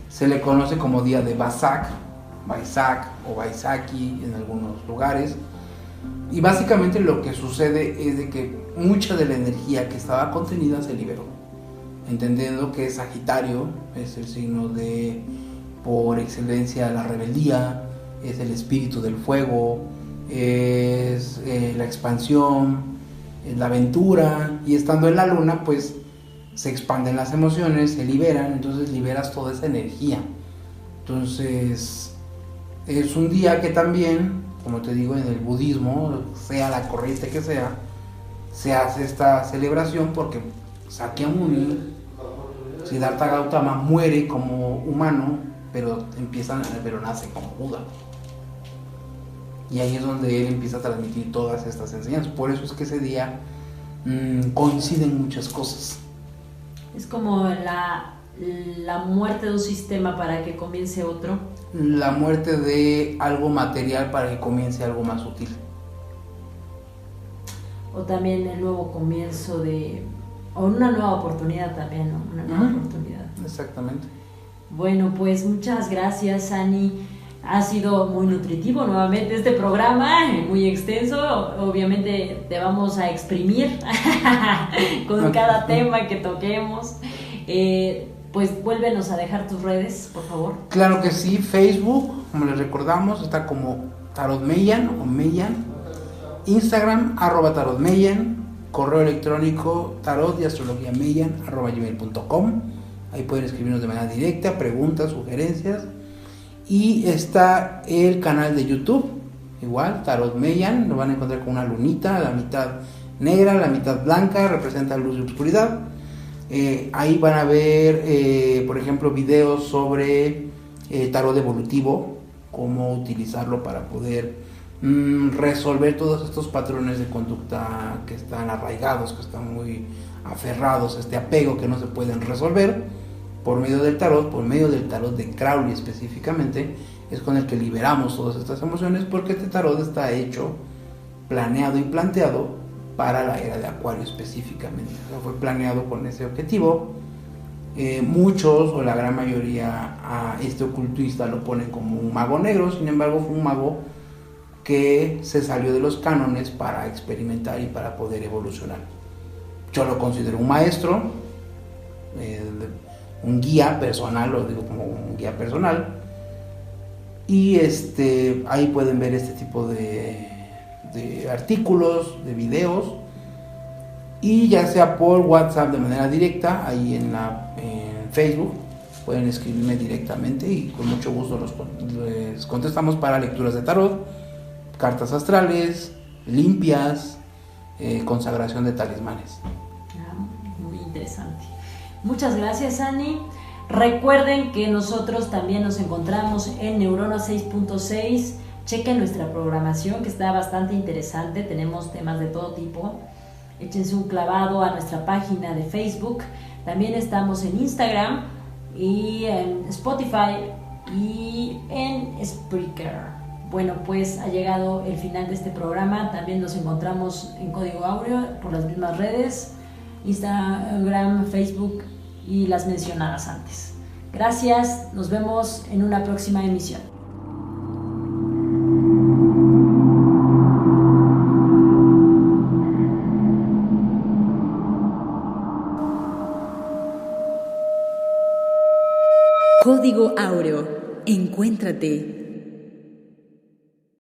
se le conoce como día de Vasak o Vaisakhi en algunos lugares. Y básicamente lo que sucede es de que mucha de la energía que estaba contenida se liberó, entendiendo que Sagitario es el signo de, por excelencia, la rebeldía, es el espíritu del fuego, es la expansión, es la aventura, y estando en la luna pues se expanden las emociones, se liberan, entonces liberas toda esa energía. Entonces es un día que también, como te digo, en el budismo, sea la corriente que sea, se hace esta celebración porque Sakyamuni, Siddhartha Gautama, muere como humano, pero nace como Buda. Y ahí es donde él empieza a transmitir todas estas enseñanzas. Por eso es que ese día coinciden muchas cosas. Es como la muerte de un sistema para que comience otro. La muerte de algo material para que comience algo más sutil. O también el nuevo comienzo o una nueva oportunidad también, ¿no? Una nueva oportunidad. Exactamente. Bueno, pues muchas gracias, Ani. Ha sido muy nutritivo nuevamente este programa, muy extenso. Obviamente te vamos a exprimir con cada tema que toquemos. Pues vuélvenos a dejar tus redes, por favor. Claro que sí, Facebook, como les recordamos, está como Tarot Meyan o Meyan. Instagram, @tarotmeyan. Correo electrónico tarot@gmail.com. Ahí pueden escribirnos de manera directa, preguntas, sugerencias. Y está el canal de YouTube, igual, Tarot Meyan. Lo van a encontrar con una lunita, la mitad negra, la mitad blanca, representa luz y oscuridad. Ahí van a ver, por ejemplo, videos sobre tarot evolutivo, cómo utilizarlo para poder resolver todos estos patrones de conducta que están arraigados, que están muy aferrados, este apego que no se pueden resolver por medio del tarot de Crowley específicamente, es con el que liberamos todas estas emociones, porque este tarot está hecho, planeado y planteado para la era de Acuario específicamente. O sea, fue planeado con ese objetivo. Muchos o la gran mayoría a este ocultista lo ponen como un mago negro, sin embargo fue un mago que se salió de los cánones para experimentar y para poder evolucionar. Yo lo considero un maestro, un guía personal, lo digo como un guía personal, y ahí pueden ver este tipo de artículos, de videos, y ya sea por WhatsApp de manera directa, ahí en Facebook pueden escribirme directamente y con mucho gusto les contestamos para lecturas de tarot, cartas astrales, limpias, consagración de talismanes. Muy interesante. Muchas gracias, Ani. Recuerden que nosotros también nos encontramos en Neurona 6.6. Chequen nuestra programación, que está bastante interesante. Tenemos temas de todo tipo. Échense un clavado a nuestra página de Facebook. También estamos en Instagram y en Spotify y en Spreaker. Bueno, pues ha llegado el final de este programa. También nos encontramos en Código Áureo por las mismas redes, Instagram, Facebook y las mencionadas antes. Gracias, nos vemos en una próxima emisión. Código Áureo. Encuéntrate